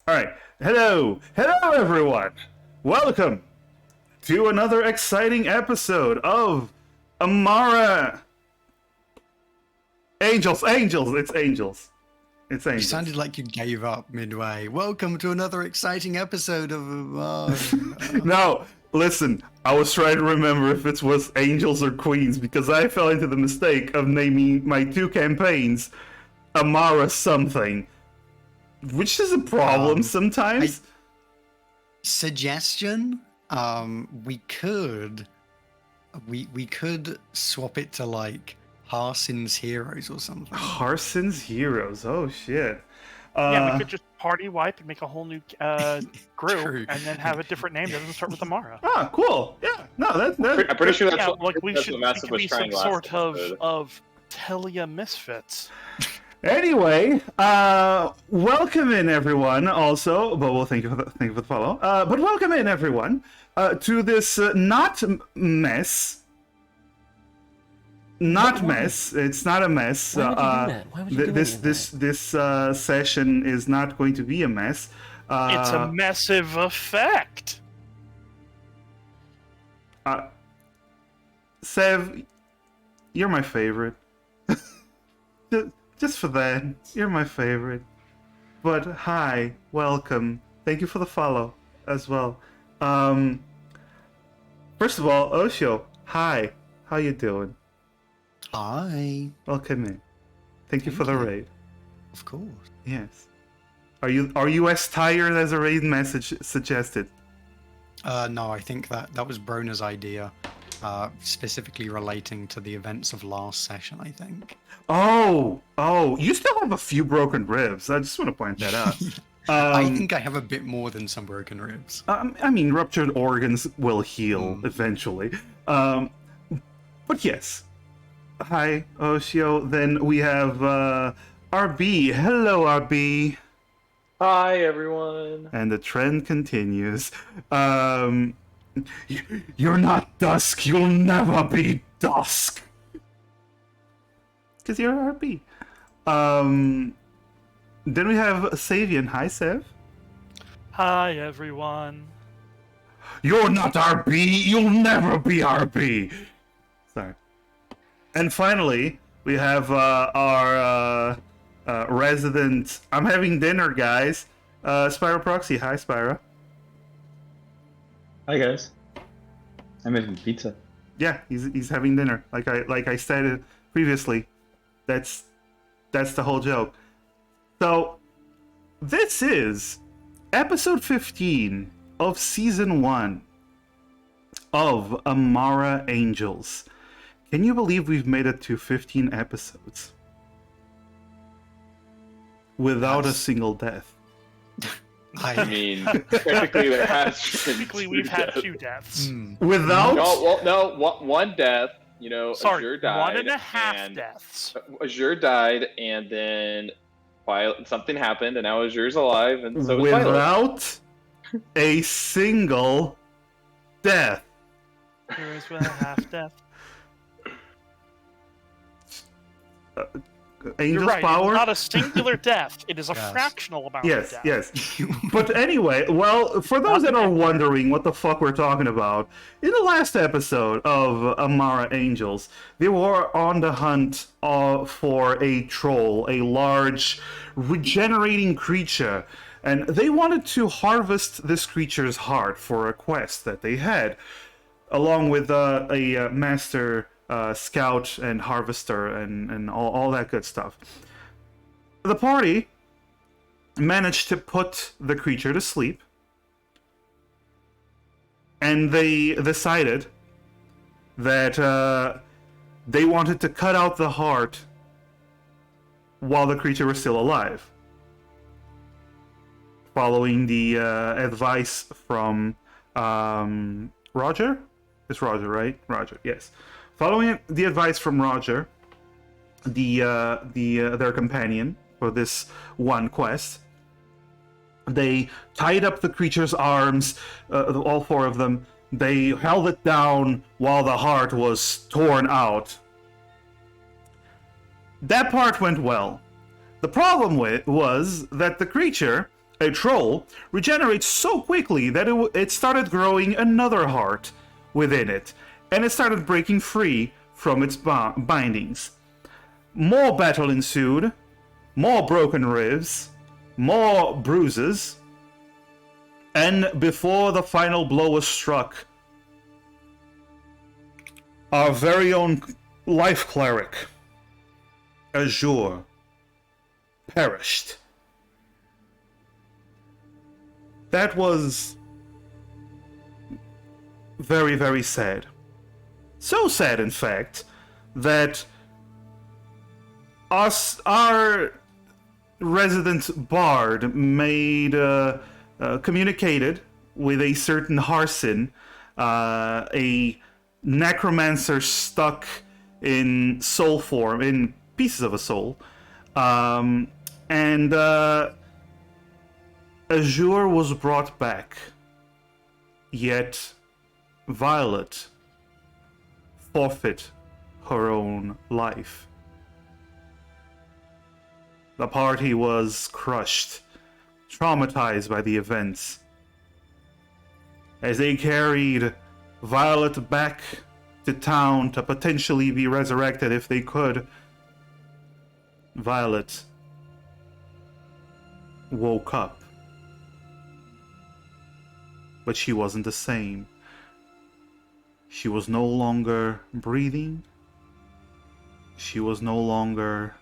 All right. Hello everyone. Welcome to another exciting episode of Amara Angels. It's Angels. It's You Angels. sounded like you gave up midway. Welcome to another exciting episode of... No, listen. I was trying to remember if it was Angels or Queens because I fell into the mistake of naming my two campaigns Amara something, which is a problem sometimes. Suggestion? We could swap it to like Harsin's Heroes or something. Harsin's Heroes. Oh shit. Yeah, we could just party wipe and make a whole new group, True. and then have a different name that doesn't start with Amara. Ah, cool. Yeah. No, that's I'm pretty sure that's Yeah, what, like we that's should what Massive was be some trying last sort episode. of Telia Misfits. Anyway, welcome in everyone. Also, but we'll thank you for the follow. But welcome in everyone to this not mess. Not mess. It's not a mess. Why would you do that? Why would you do This session is not going to be a mess. It's a massive effect. Sev, you're my favorite. Just for that, you're my favorite. But hi, welcome. Thank you for the follow as well. First of all, Osho, hi. How you doing? Hi. Welcome in. Thank you for the raid. Of course. Yes. Are you as tired as a raid message suggested? No, I think that was Brona's idea. Specifically relating to the events of last session, I think. Oh, you still have a few broken ribs. I just want to point that out. I think I have a bit more than some broken ribs. I mean, ruptured organs will heal eventually. But yes. Hi, Oshio. Then we have RB. Hello, RB. Hi, everyone. And the trend continues. You're not Dusk. You'll never be Dusk. Because you're RB. Then we have Savian. Hi, Sev. Hi, everyone. You're not RB. You'll never be RB. Sorry. And finally, we have our resident. I'm having dinner, guys. Spyro Proxy. Hi, Spyro. Hi, guys. I'm making pizza. Yeah, he's having dinner. Like I stated previously, that's the whole joke. So this is episode 15 of season 1 of Amara Angels. Can you believe we've made it to 15 episodes without a single death? I mean, technically there has Typically, we've had 2 deaths. Without one death. You know, Sorry, Azure died. 1.5 deaths. Azure died, and then something happened, and now Azure's alive, and so is Violet. without a single death. There is 1.5 death. Angel's You're right. power. It's not a singular death. It is a Yes. fractional amount Yes, of death. yes. But anyway, well, for those that are wondering what the fuck we're talking about, in the last episode of Amara Angels, they were on the hunt for a troll, a large regenerating creature, and they wanted to harvest this creature's heart for a quest that they had, along with a master scout and harvester and all that good stuff. The party managed to put the creature to sleep, and they decided that they wanted to cut out the heart while the creature was still alive, following the advice from Roger. It's Roger, right? Roger, yes. Following the advice from Roger, their companion for this one quest, they tied up the creature's arms, all 4 of them. They held it down while the heart was torn out. That part went well. The problem was that the creature a troll, regenerates so quickly that it started growing another heart within it, and it started breaking free from its bindings. More battle ensued, more broken ribs, more bruises, and before the final blow was struck, our very own life cleric, Azure, perished. That was very, very sad. So sad, in fact, that our resident bard communicated with a certain Harsin, a necromancer stuck in soul form, in pieces of a soul, and Azure was brought back, yet Violet forfeit her own life. The party was crushed, traumatized by the events. As they carried Violet back to town to potentially be resurrected if they could, Violet woke up. But she wasn't the same. She was no longer breathing. She was no longer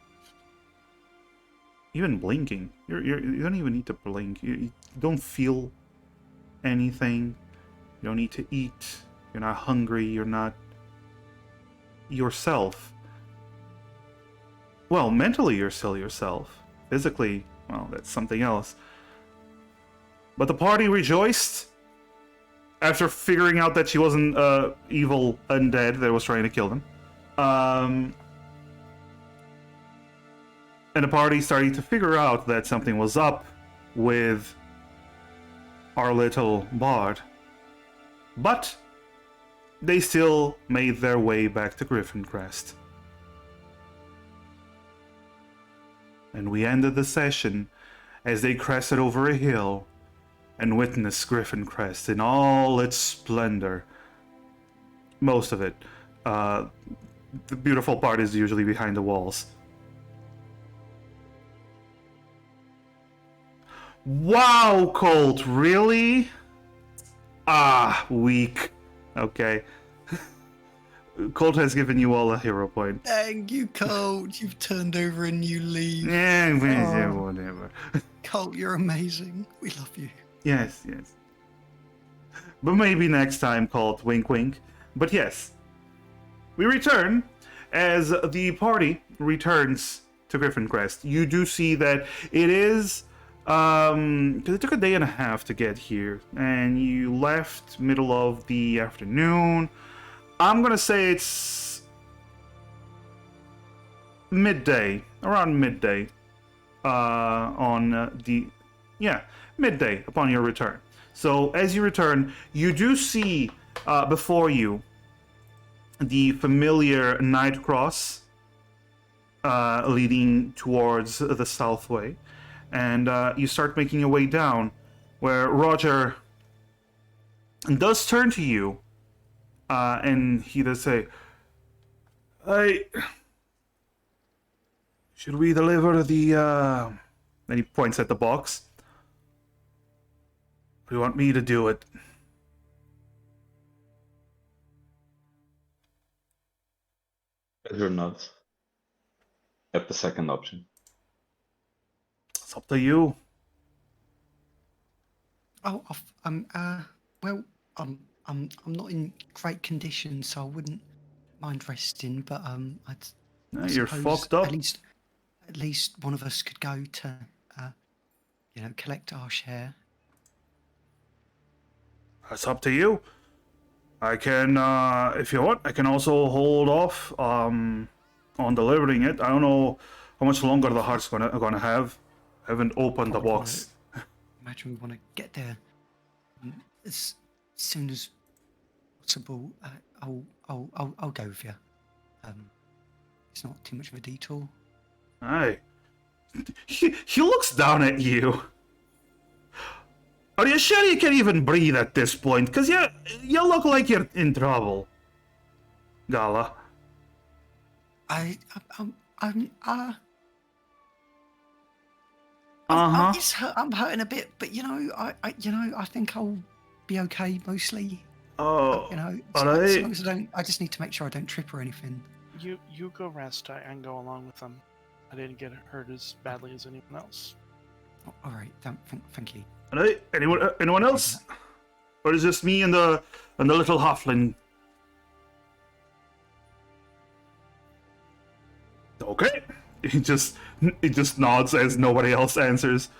even blinking. You don't even need to blink. You don't feel anything. You don't need to eat. You're not hungry. You're not yourself. Well, mentally you're still yourself. Physically, well, that's something else. But the party rejoiced after figuring out that she wasn't evil undead that was trying to kill them. And the party started to figure out that something was up with our little bard. But they still made their way back to Griffin Crest. And we ended the session as they crested over a hill and witnessed Griffin Crest in all its splendor. Most of it. The beautiful part is usually behind the walls. Wow, Colt, really? Ah, weak. Okay. Colt has given you all a hero point. Thank you, Colt. You've turned over a new leaf. Yeah, whatever. Colt, you're amazing. We love you. Yes, yes. But maybe next time, Colt. Wink, wink. But yes. We return as the party returns to Griffin Crest. You do see that it is... because it took a day and a half to get here, and you left middle of the afternoon. I'm gonna say it's midday, around midday, midday upon your return. So as you return, you do see before you the familiar night cross leading towards the southway. And you start making your way down, where Roger does turn to you, and he does say, "Hey, should we deliver the?" And he points at the box. "Do you want me to do it?" Better not. At the second option. It's up to you. Oh, well, I'm not in great condition, so I wouldn't mind resting. But You're suppose fucked up. At least one of us could go to, collect our share. That's up to you. I can, if you want, I can also hold off on delivering it. I don't know how much longer the heart's gonna have. I haven't opened the box. Imagine we want to get there as soon as possible. I'll go with you. It's not too much of a detour. Aye. He looks down at you. Are you sure you can even breathe at this point? Because you look like you're in trouble. Gala. I'm Uh-huh. I'm hurting a bit, but I think I'll be okay mostly. Oh, As alright. long as I just need to make sure I don't trip or anything. You go rest. I can go along with them. I didn't get hurt as badly as anyone else. Oh, all right, thank you. Alright, anyone else? Or is just me and the little halfling? Okay. He just nods as nobody else answers.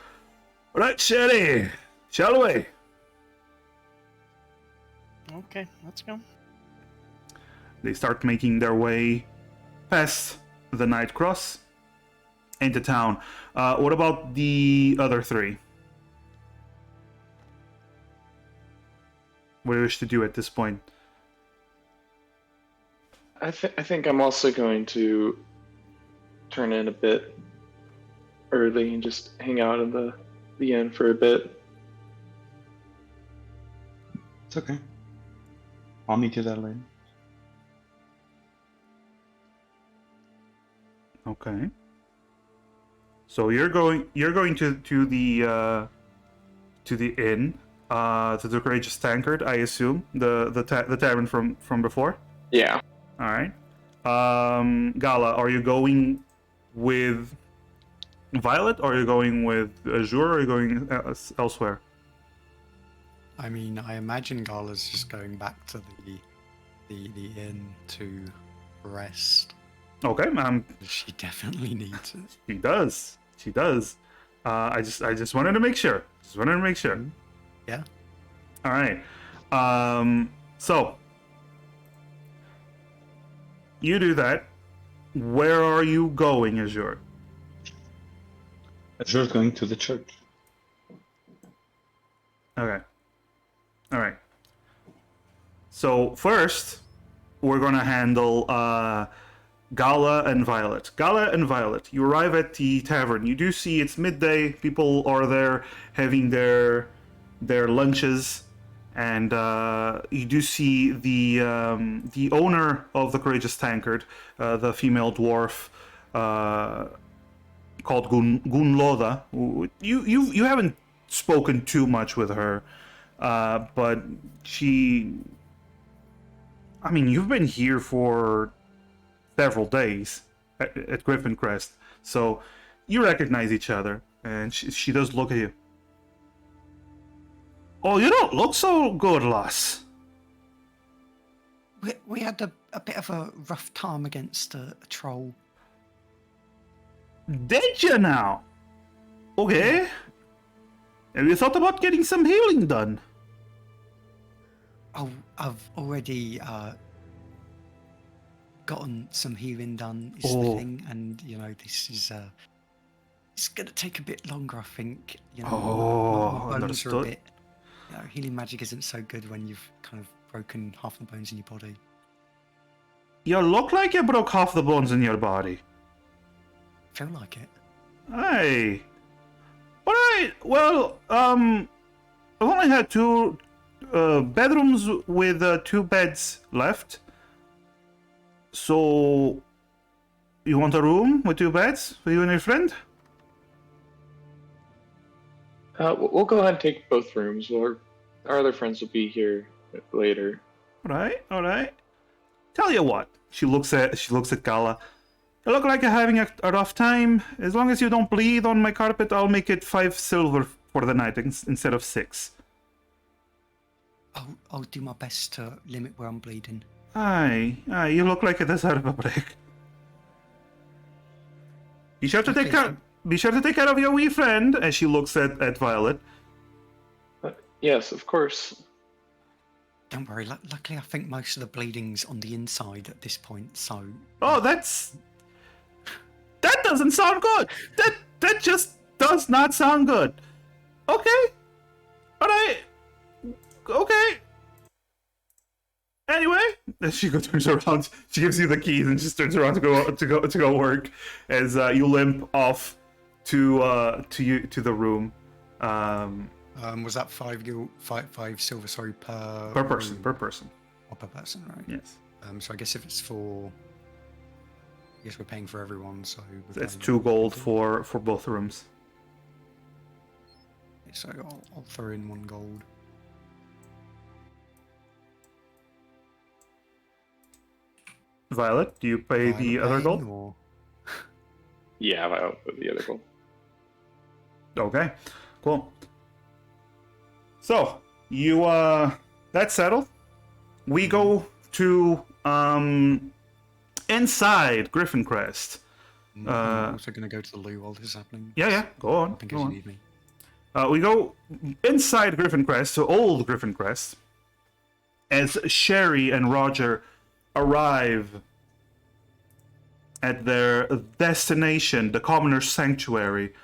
Alright, Sherry, shall we? Okay, let's go. They start making their way past the Night Cross into town. What about the other three? What do you wish to do at this point? I think I'm also going to turn in a bit early and just hang out in the inn for a bit. It's okay. I'll meet you there later. Okay. So you're going to the inn, to the Courageous Tankard, I assume, the tavern from before. Yeah. All right. Gala, are you going with Violet, or are you going with Azure, or are you going elsewhere? I mean, I imagine Gala's just going back to the inn to rest. Okay, She definitely needs it. she does. She does. I just wanted to make sure. Just wanted to make sure. Yeah. All right. So you do that. Where are you going, Azure? Azure's going to the church. Okay. All right. So first, we're gonna handle Gala and Violet. Gala and Violet, you arrive at the tavern. You do see it's midday. People are there having their lunches, and you do see the owner of the Courageous Tankard, the female dwarf called Gunloda. You haven't spoken too much with her, but she. I mean, you've been here for several days at Griffin Crest, so you recognize each other, and she does look at you. Oh, you don't look so good, lass. We had a bit of a rough time against a troll. Did you now? Okay. Have you thought about getting some healing done? Oh, I've already gotten some healing done, is the thing, and this is it's gonna take a bit longer, I think. My bones are understood. a bit. Healing magic isn't so good when you've kind of broken half the bones in your body. You look like you broke half the bones in your body. Feel like it. Hey. Alright, well, I've only had two bedrooms with 2 beds left. So, you want a room with 2 beds for you and your friend? We'll go ahead and take both rooms. Our other friends will be here later. Alright. Tell you what, she looks at Gala. You look like you're having a rough time. As long as you don't bleed on my carpet, I'll make it 5 silver for the night instead of 6. I'll do my best to limit where I'm bleeding. Aye, you look like you deserve a break. Be sure to take care of your wee friend. As she looks at Violet. Yes, of course. Don't worry. Luckily, I think most of the bleeding's on the inside at this point. So. Oh, that doesn't sound good. That just does not sound good. Okay. Alright. Okay. Anyway, as she turns around, she gives you the keys and just turns around to go work. As you limp off to the room. Was that five silver, sorry, per Per person, room? per person. Or per person, right? Yes. So I guess if it's for, I guess we're paying for everyone, so we're That's paying 2 gold 20. for both rooms. So I'll throw in 1 gold. Violet, do you pay Violet the other paying, gold? or Yeah, I'll put the other goal. Okay, cool. So, you, that's settled. We go to, inside Griffin Crest. I'm also going to go to the loo while this is happening. Yeah, go on, In case go you on. need me. We go inside Griffin Crest, to old Griffin Crest, as Sherry and Roger arrive at their destination, the Commoner's Sanctuary.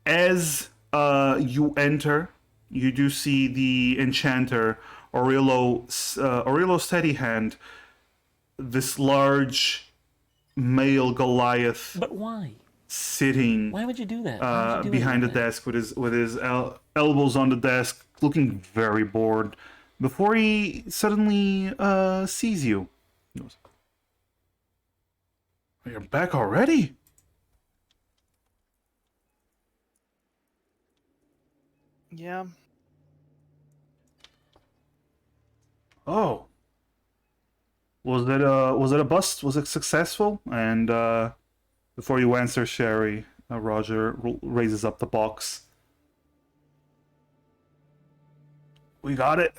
As you enter, you do see the enchanter Aurelio Steadyhand, this large male Goliath But why? sitting Why would you do that? Why would you do behind the anything? desk with his elbows on the desk, looking very bored. Before he suddenly sees you, he goes, "You're back already?" Yeah. Oh, was it a bust? Was it successful? And before you answer, Sherry, Roger raises up the box. We got it.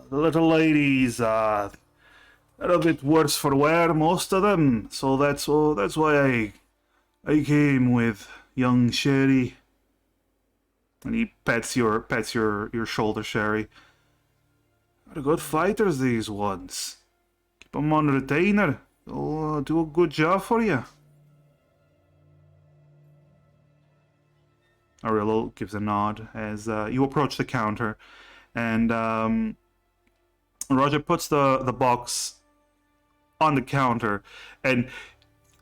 The little ladies are a bit worse for wear, most of them. So that's why I came with young Sherry. And he pats your shoulder, Sherry. They're good fighters, these ones. Keep them on retainer. They'll do a good job for you. Aurelio gives a nod as you approach the counter, and Roger puts the box on the counter. And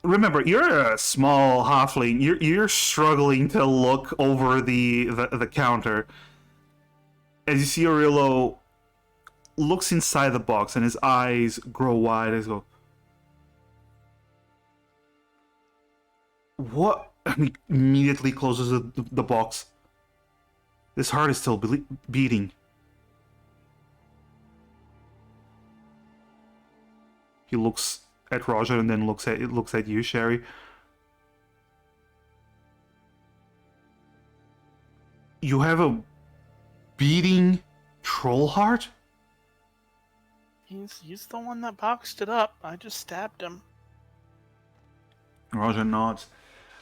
remember, you're a small halfling. You're struggling to look over the counter as you see Aurelio looks inside the box, and his eyes grow wide as he goes, "What?" And he immediately closes the box. His heart is still beating. He looks at Roger and then looks at you, Sherry. You have a beating troll heart? He's the one that boxed it up. I just stabbed him. Roger nods.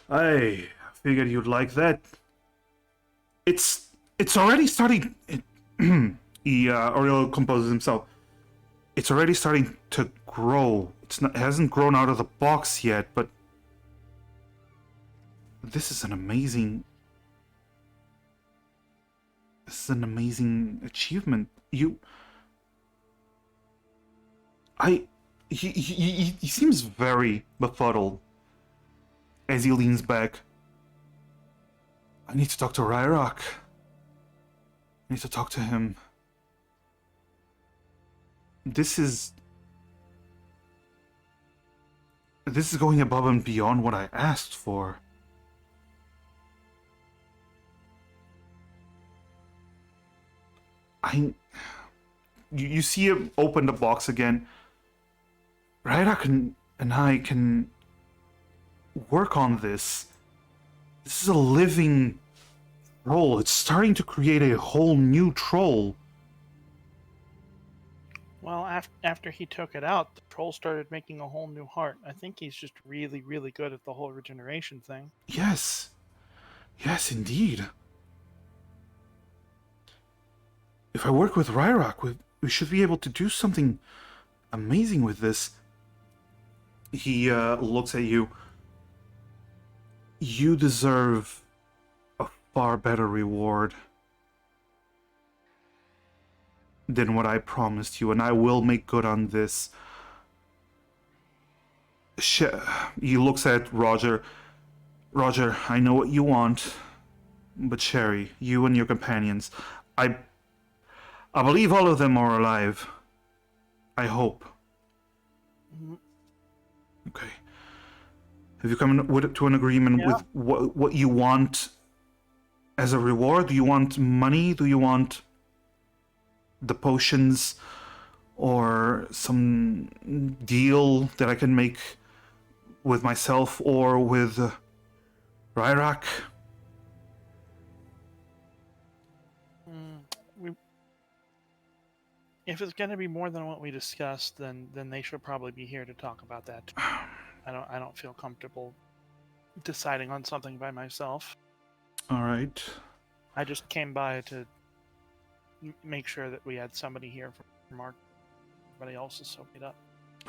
I figured you'd like that. It's already starting. Aurelio composes himself. It's already starting to grow. It hasn't grown out of the box yet, but this is an amazing. This is an amazing achievement. He seems very befuddled as he leans back. I need to talk to Ryrock. I need to talk to him. This is going above and beyond what I asked for. You see him open the box again. Ryrock and I can work on this. This is a living troll. It's starting to create a whole new troll. Well, after he took it out, the troll started making a whole new heart. I think he's just really, really good at the whole regeneration thing. Yes. Yes, indeed. If I work with Ryrock, we should be able to do something amazing with this. He looks at you. You deserve a far better reward than what I promised you, and I will make good on this. He looks at Roger. Roger, I know what you want, but Sherry, you and your companions, I believe all of them are alive. I hope. Mhm. Okay. Have you come to an agreement Yeah. with what you want as a reward? Do you want money? Do you want the potions? Or some deal that I can make with myself or with Ryrak? If it's going to be more than what we discussed, then they should probably be here to talk about that. I don't feel comfortable deciding on something by myself. All right. I just came by to make sure that we had somebody here from our. Everybody else is so beat up.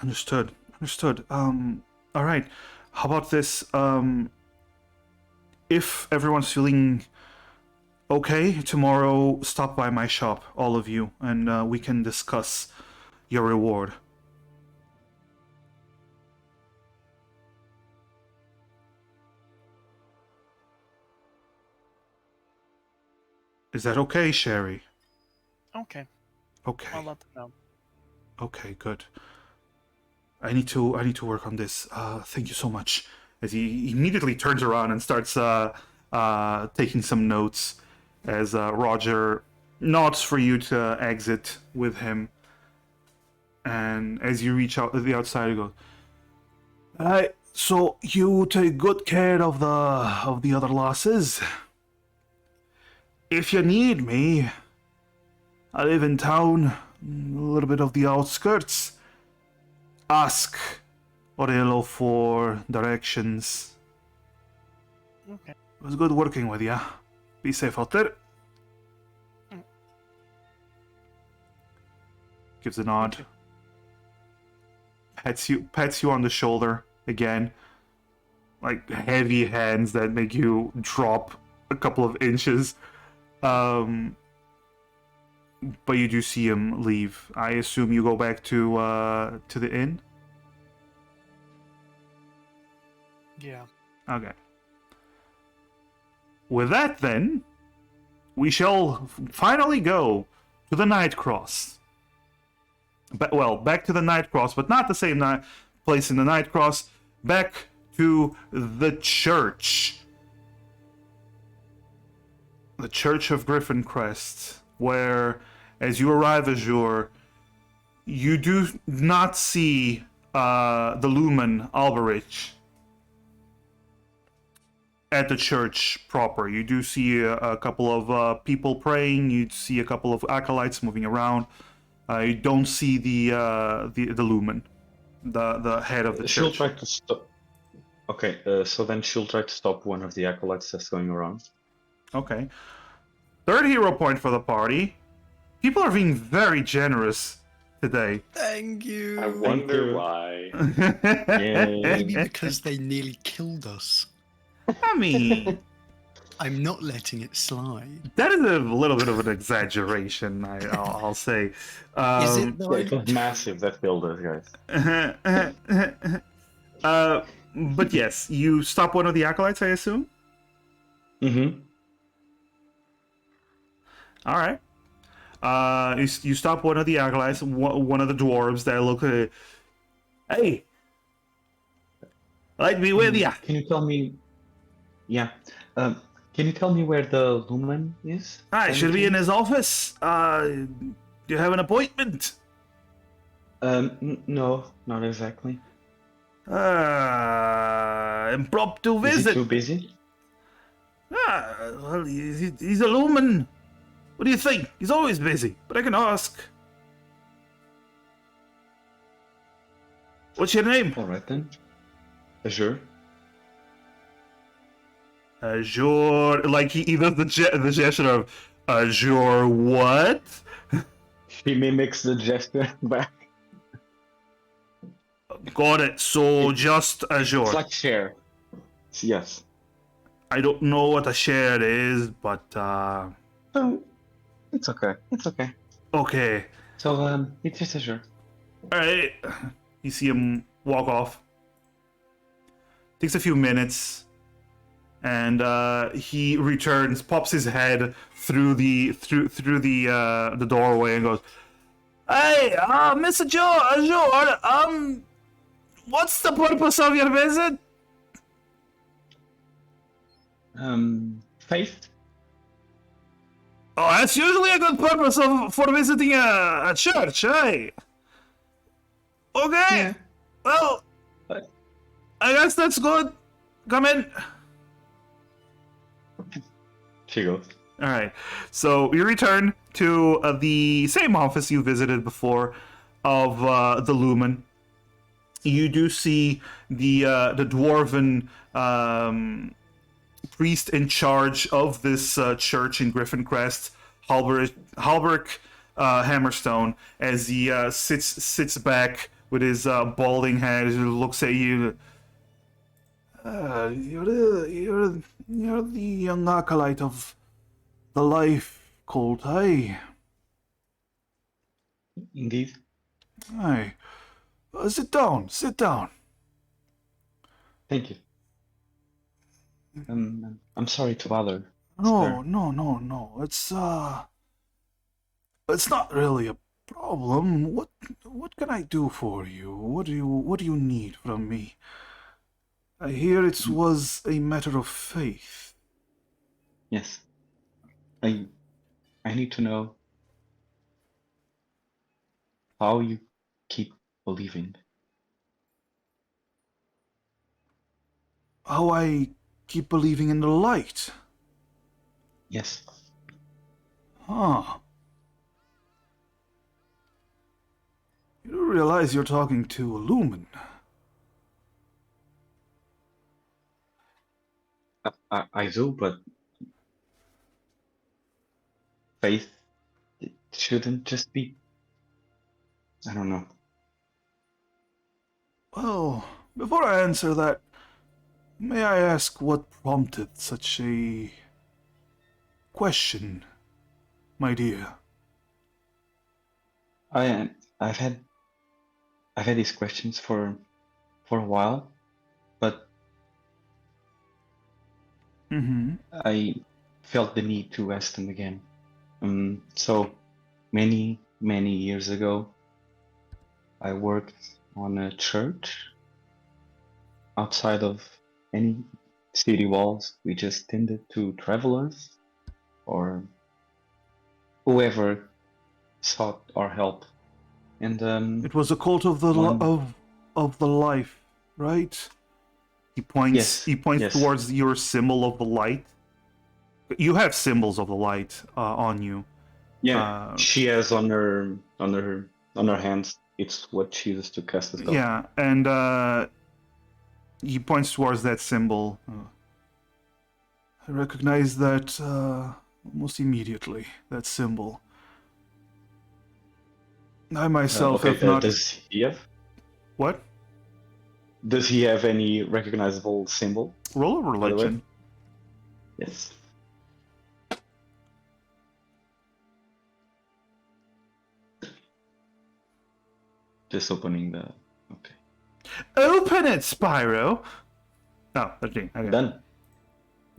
Understood. Understood. All right. How about this? If everyone's feeling okay, tomorrow stop by my shop, all of you, and we can discuss your reward. Is that okay, Sherry? Okay, Okay. I'll let them know. Okay, good. I need to work on this. Thank you so much. As he immediately turns around and starts taking some notes, as Roger nods for you to exit with him. And as you reach out to the outside, you go, "Alright, so you take good care of the other losses. If you need me, I live in town, a little bit of the outskirts. Ask Aurelio for directions. Okay. It was good working with you. Be safe out there." Gives a nod. Pats you on the shoulder again. Like heavy hands that make you drop a couple of inches. But you do see him leave. I assume you go back to the inn? Yeah. Okay. With that, then, we shall finally go to the Night Cross. Back to the Night Cross, but not the same place in the Night Cross. Back to the church. The Church of Griffin Crest, where, as you arrive, Azure, you do not see the Lumen Alberich at the church proper. You do see a couple of people praying. You see a couple of acolytes moving around. You don't see the Lumen, the head of the She'll church. try to stop. Okay, so then she'll try to stop one of the acolytes that's going around. Okay. Third hero point for the party. People are being very generous today. Thank you. I wonder you. why. Maybe because they nearly killed us. I mean, I'm not letting it slide. that is a little bit of an exaggeration, I'll say. Is it though? Yeah, it was massive that killed us, guys. But yes, you stop one of the acolytes, I assume? Mm-hmm. All right. You stop one of the acolytes, one of the dwarves that look at. Hey, I'd be with ya. Can you tell me? Yeah. Can you tell me where the Lumen is? I should be in his office. Do you have an appointment? No, not exactly. Impromptu Is visit. he too busy? Well, he's a Lumen. What do you think? He's always busy, but I can ask. What's your name? All right then. Azure. Azure. Like he does the gesture of Azure. What? He mimics the gesture back. Got it. So just Azure. It's like share. Yes. I don't know what a share is, but So it's okay. It's okay. okay. So it's just Azure. All right. You see him walk off. Takes a few minutes. and he returns, pops his head through the doorway, and goes, "Hey, Mr. George, what's the purpose of your visit?" Faith? Oh, that's usually a good purpose for visiting a church, eh? Okay. Yeah. Well, But- I guess that's good. Come in. She goes. All right. So you return to the same office you visited before of the Lumen. You do see the dwarven priest in charge of this church in Griffin Crest, Halberic Hammerstone, as he sits back with his balding head, and looks at you. You're the young acolyte of the life cult, aye? Indeed. Aye. Sit down, sit down. Thank you. I'm sorry to bother. No, sir. no. It's not really a problem. What can I do for you? What do you need from me? I hear it was a matter of faith. Yes. I need to know how you keep believing. How I keep believing in the light. Yes. Huh. You do realize you're talking to a lumen. I do, but faith, it shouldn't just be. I don't know. Well, before I answer that, may I ask what prompted such a question, my dear? I've had these questions for a while, but Mm-hmm. I felt the need to ask them again. So many years ago, I worked on a church outside of any city walls. We just tended to travelers or whoever sought our help. And It was a cult of the of the life, right? He points. Yes, He points yes. towards your symbol of the light. You have symbols of the light on you. Yeah, she has on her hands. It's what she used to cast the spell. Yeah, and he points towards that symbol. I recognize that almost immediately. That symbol. I myself Okay, have not. does he have? What? Does he have any recognizable symbol? Roll a by the way? religion. Yes. Just opening the. Okay. Open it, Spyro. Oh, 13. Okay. Done.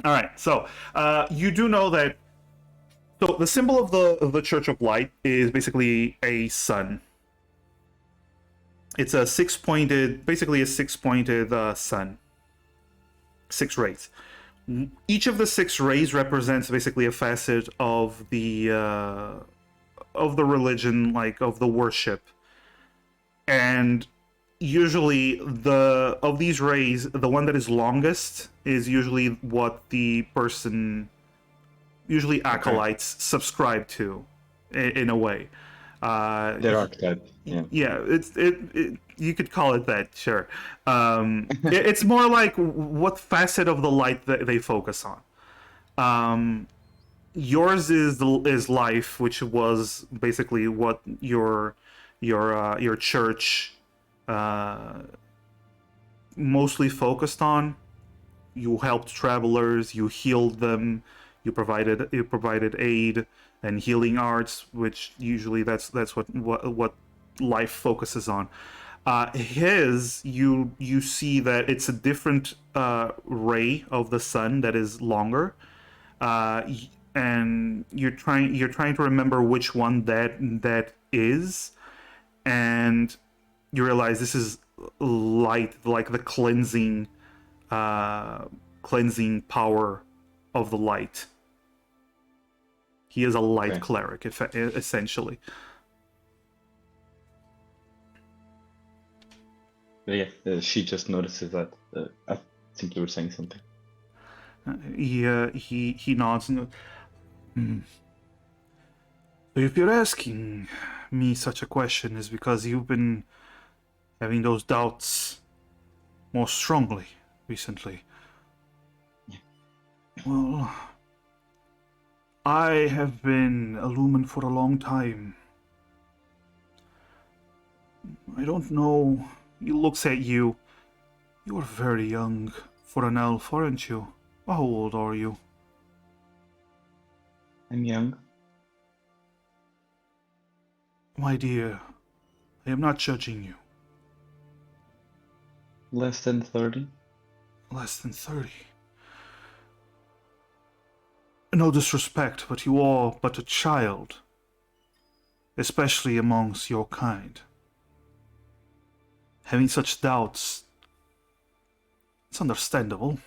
All right. So you do know that. So the symbol of the Church of Light is basically a sun. It's a basically a six-pointed sun. 6 rays. Each of the 6 rays represents basically a facet of the religion, like of the worship. And usually of these rays, the one that is longest is usually what the person, usually acolytes, subscribe to in a way. Their archetype. Yeah. Yeah, it you could call it that, sure. It's more like what facet of the light that they focus on. Yours is life, which was basically what your church mostly focused on. You helped travelers, you healed them, you provided aid and healing arts, which usually that's what life focuses on. His, you see that it's a different ray of the sun that is longer, and you're trying to remember which one that is, and you realize this is light, like the cleansing power of the light. He is a light Okay. cleric, essentially. But yeah, she just notices that. I think you were saying something. He nods and goes, "Hmm. If you're asking me such a question, is because you've been having those doubts more strongly recently. Well, I have been a lumen for a long time. I don't know. He looks at you. You are very young for an elf, aren't you? How old are you? I'm young. My dear, I am not judging you. Less than 30. Less than 30. No disrespect, but you are but a child, especially amongst your kind. Having such doubts, it's understandable.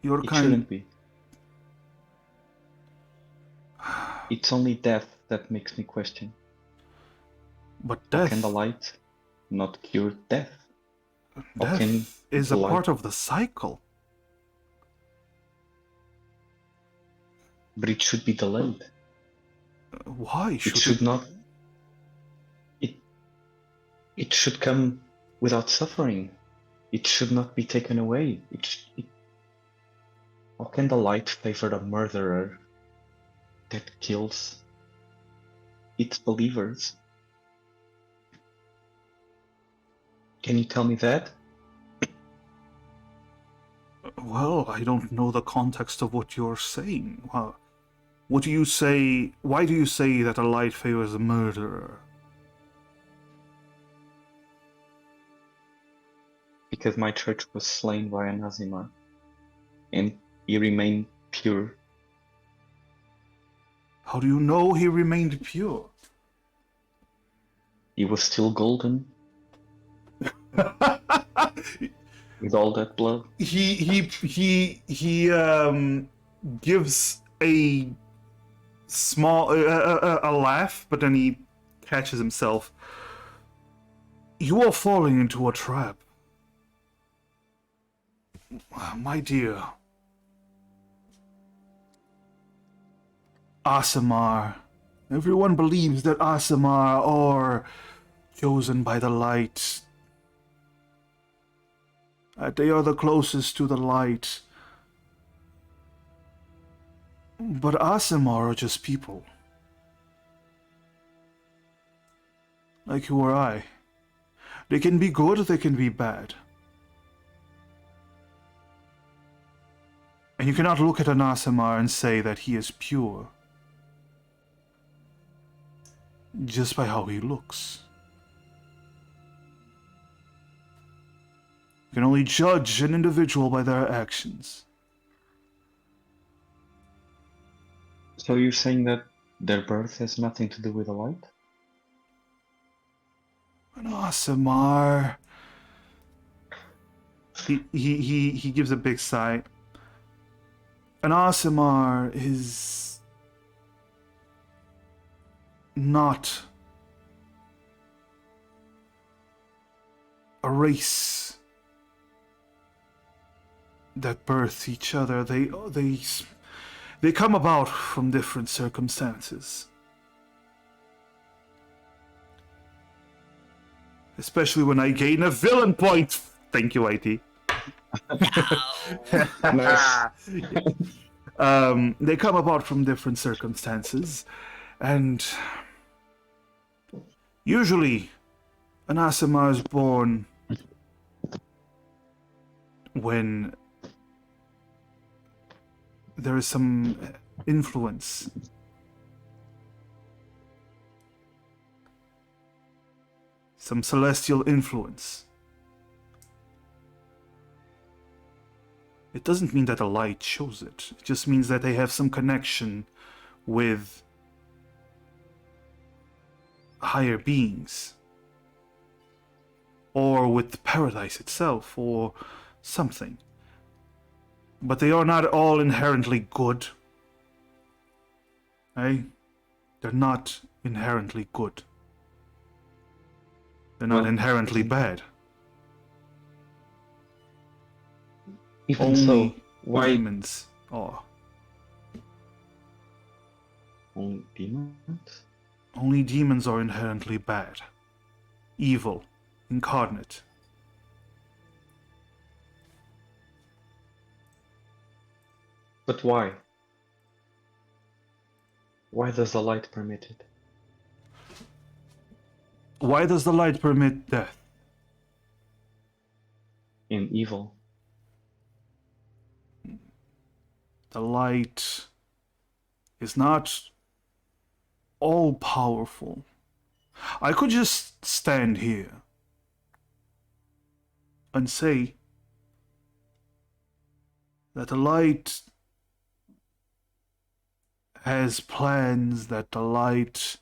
Your It kind. shouldn't be. It's only death that makes me question. But How can death, the light not cure death? How death can is the a part light- of the cycle. But it should be delayed. Why It should not. It should come without suffering. It should not be taken away. How can the light favor a murderer that kills its believers? Can you tell me that? Well, I don't know the context of what you're saying. What do you say? Why do you say that a light favors a murderer? Because my church was slain by an Azimar, and he remained pure. How do you know he remained pure? He was still golden with all that blood. He gives a small a laugh, but then he catches himself. You are falling into a trap, my dear. Aasimar. Everyone believes that Aasimar are chosen by the light. That they are the closest to the light. But Aasimar are just people. Like you or I. They can be good, they can be bad. And you cannot look at an Aasimar and say that he is pure. Just by how he looks. You can only judge an individual by their actions. So you're saying that their birth has nothing to do with the light? An Aasimar. He gives a big sigh. An Aasimar is not a race that birth each other. They come about from different circumstances. Especially when I gain a villain point. Thank you, IT. Nice. They come about from different circumstances, and usually an Aasimar is born when there is some influence some celestial influence. It doesn't mean that the light chose it. It just means that they have some connection with higher beings. Or with paradise itself, or something. But they are not all inherently good. Eh? They're not inherently good. They're not Well, inherently isn't- bad. Even Only so, why demons are. only demons? Only demons are inherently bad. Evil. Incarnate. But why? Why does the light permit it? Why does the light permit death? In evil? The light is not all powerful. I could just stand here and say that the light has plans, that the light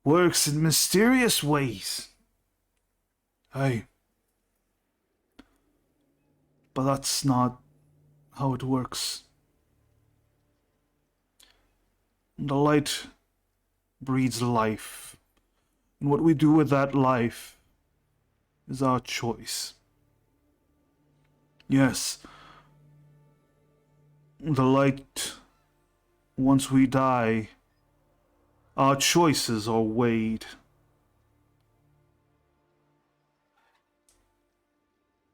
works in mysterious ways. Hey. But that's not how it works. The light breeds life. And what we do with that life is our choice. Yes. The light, once we die, our choices are weighed.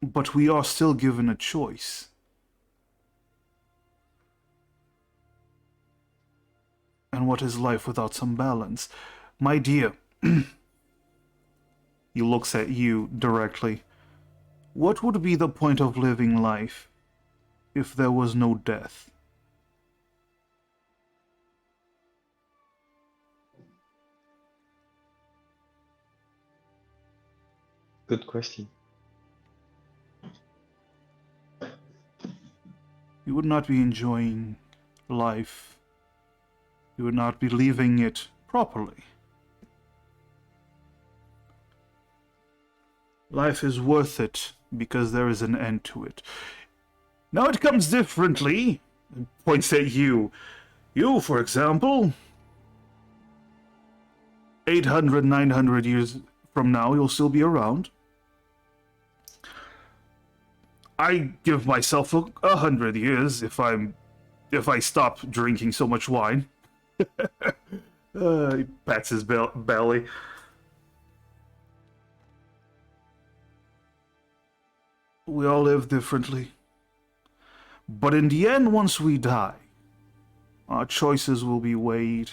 But we are still given a choice. And what is life without some balance? My dear, he looks at you directly. What would be the point of living life if there was no death? Good question. You would not be enjoying life. You would not be living it properly. Life is worth it because there is an end to it. Now it comes differently. And points at you. You, for example, 800, 900 years from now, you'll still be around. I give myself 100 years if I stop drinking so much wine. He pats his belly. We all live differently. But in the end, once we die, our choices will be weighed.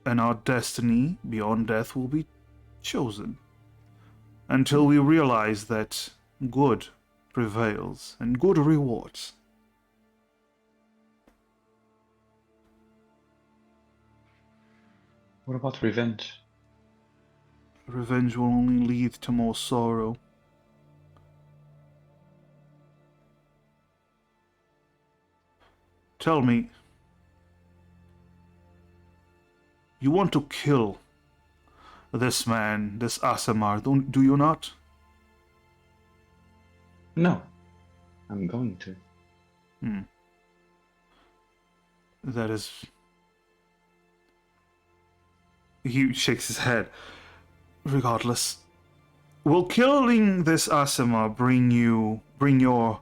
And our destiny beyond death will be chosen. Until we realize that good prevails and good rewards. What about revenge? Revenge will only lead to more sorrow. Tell me, you want to kill this man, this Asamar, do you not? No. I'm going to. That is... He shakes his head. Regardless, will killing this Asamar bring your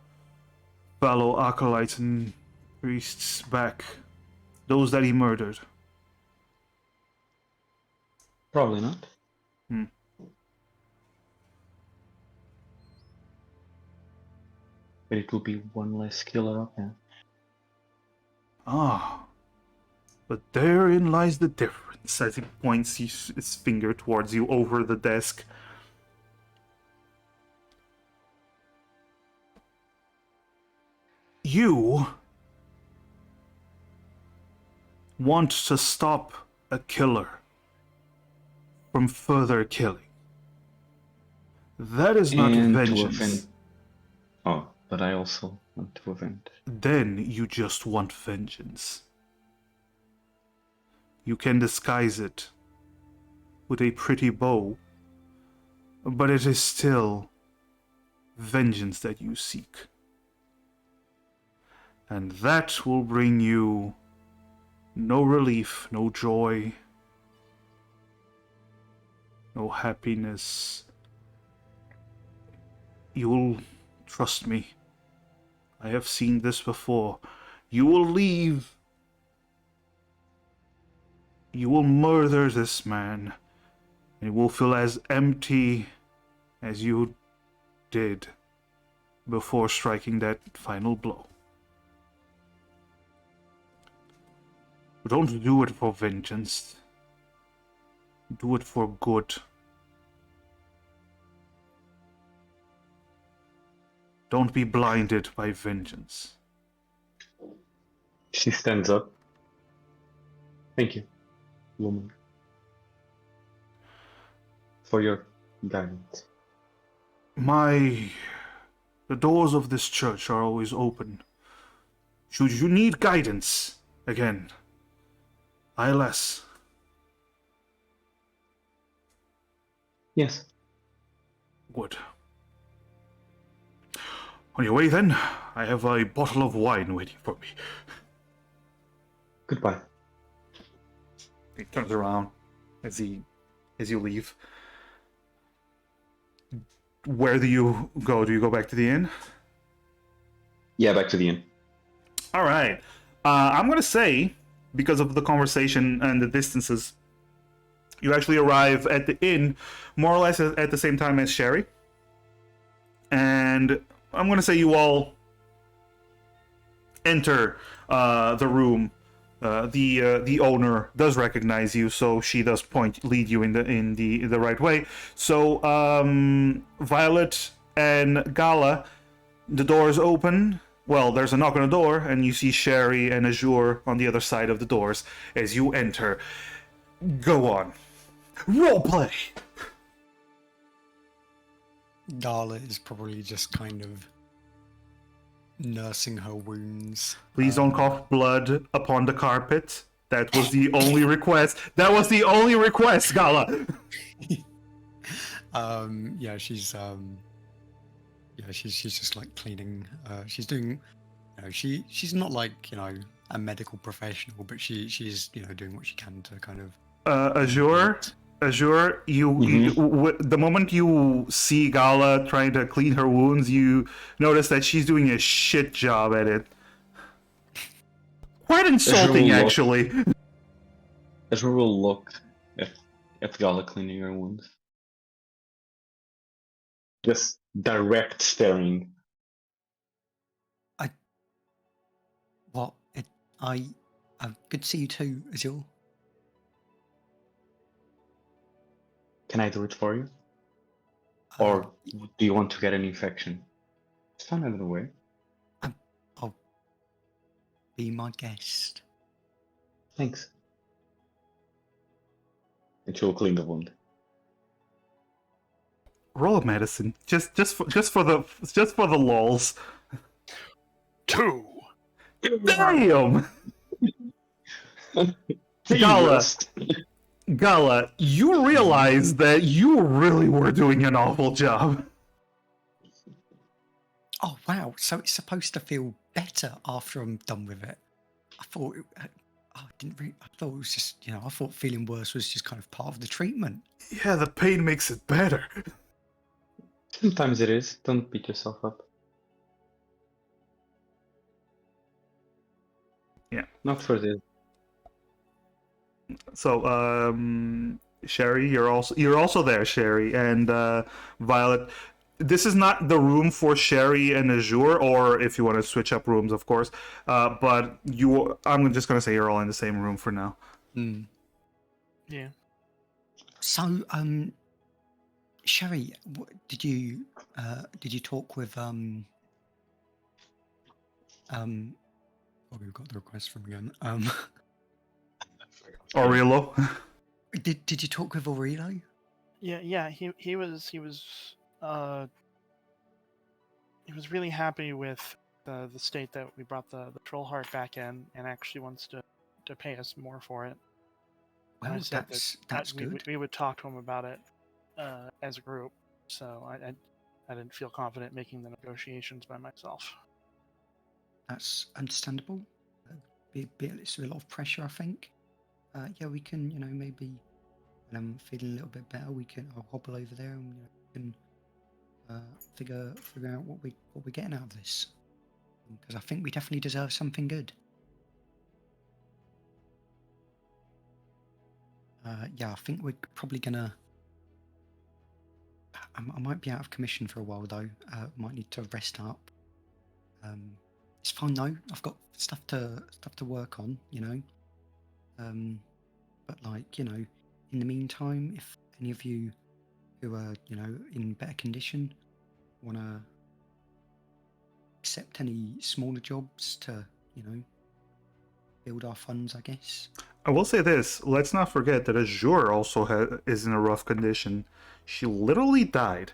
fellow acolytes and priests back? Those that he murdered? Probably not. But it will be one less killer up there. Ah, but therein lies the difference, as he points his finger towards you over the desk. You want to stop a killer from further killing. That is not And to vengeance. avenge. Oh, but I also want to avenge. Then you just want vengeance. You can disguise it with a pretty bow, but it is still vengeance that you seek. And that will bring you no relief, no joy, no happiness. You'll trust me. I have seen this before. You will leave. You will murder this man. And it will feel as empty as you did before striking that final blow. Don't do it for vengeance. Do it for good. Don't be blinded by vengeance. She stands up. Thank you, woman, for your guidance. The doors of this church are always open. Should you need guidance, again, ILS. Yes. Good. On your way then, I have a bottle of wine waiting for me. Goodbye. He turns around as you leave. Where do you go? Do you go back to the inn? Yeah, back to the inn. All right. I'm going to say, because of the conversation and the distances, you actually arrive at the inn more or less at the same time as Sherry. And I'm going to say you all enter the room. The owner does recognize you, so she does lead you in the right way. So Violet and Gala, the door is open. Well, there's a knock on the door, and you see Sherry and Azure on the other side of the doors as you enter. Go on. Roleplay! Gala is probably just kind of nursing her wounds. Please don't cough blood upon the carpet. That was the only request. That was the only request, Gala! She's just like cleaning. She's doing, she's not like a medical professional, but she's doing what she can to kind of. Azure, the moment you see Gala trying to clean her wounds, you notice that she's doing a shit job at it. Quite insulting, actually. Azure will look at Gala cleaning her wounds. Just direct staring. Good to see you too, Azure. Can I do it for you? Or do you want to get an infection? It's fine either way. I'll be my guest. Thanks. And she will clean the wound. Roll a medicine, just for the lols. 2. Damn! Gala, you realize that you really were doing an awful job. Oh wow! So it's supposed to feel better after I'm done with it. I thought I thought it was just I thought feeling worse was just kind of part of the treatment. Yeah, the pain makes it better. Sometimes it is. Don't beat yourself up. Yeah. Not for this. So, Sherry, you're also there, Sherry, and Violet. This is not the room for Sherry and Azure, or if you want to switch up rooms, of course. But I'm just gonna say you're all in the same room for now. Mm. Yeah. So, Sherry, did you talk with we've got the request from again. Aurelio. Did you talk with Aurelio? Yeah. He was really happy with the state that we brought the troll heart back in, and actually wants to pay us more for it. And I Well, said that's we good. we would talk to him about it as a group. So I didn't feel confident making the negotiations by myself. That's understandable. It's a lot of pressure, I think. Yeah, we can, maybe when I'm feeling a little bit better, I'll hobble over there and we can figure out what we're getting out of this. Because I think we definitely deserve something good. Yeah, I think we're probably gonna. I might be out of commission for a while though. Might need to rest up. It's fine though. I've got stuff to work on, But like, in the meantime, if any of you who are, in better condition want to accept any smaller jobs to, build our funds, I guess. I will say this: let's not forget that Azure also is in a rough condition. She literally died.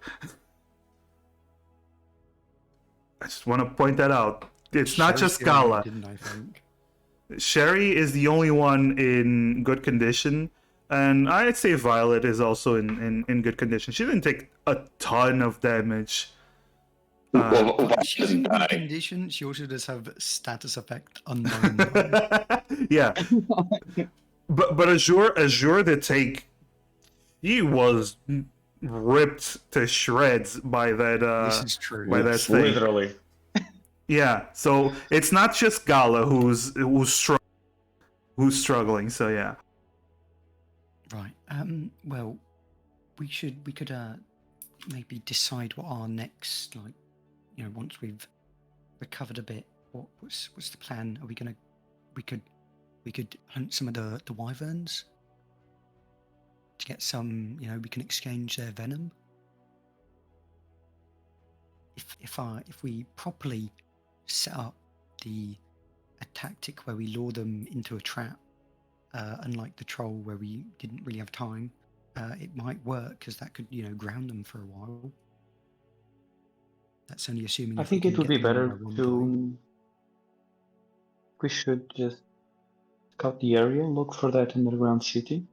I just want to point that out. It's not just Gala. Didn't I think? Sherry is the only one in good condition, and I'd say Violet is also in good condition. She didn't take a ton of damage. But she's in good condition. She also does have status effect unknown. Yeah, but Azure did take. He was ripped to shreds by that. This is true. By that thing. Literally. Yeah, so it's not just Gala who's struggling. So yeah. Right. Well, we could maybe decide what our next, like, once we've recovered a bit, what's the plan? Are we gonna? We could hunt some of the wyverns to get some. We can exchange their venom. If we properly set up a tactic where we lure them into a trap, unlike the troll where we didn't really have time, it might work because that could ground them for a while. That's only assuming. I think it would be better to. We should just scout the area, look for that underground city.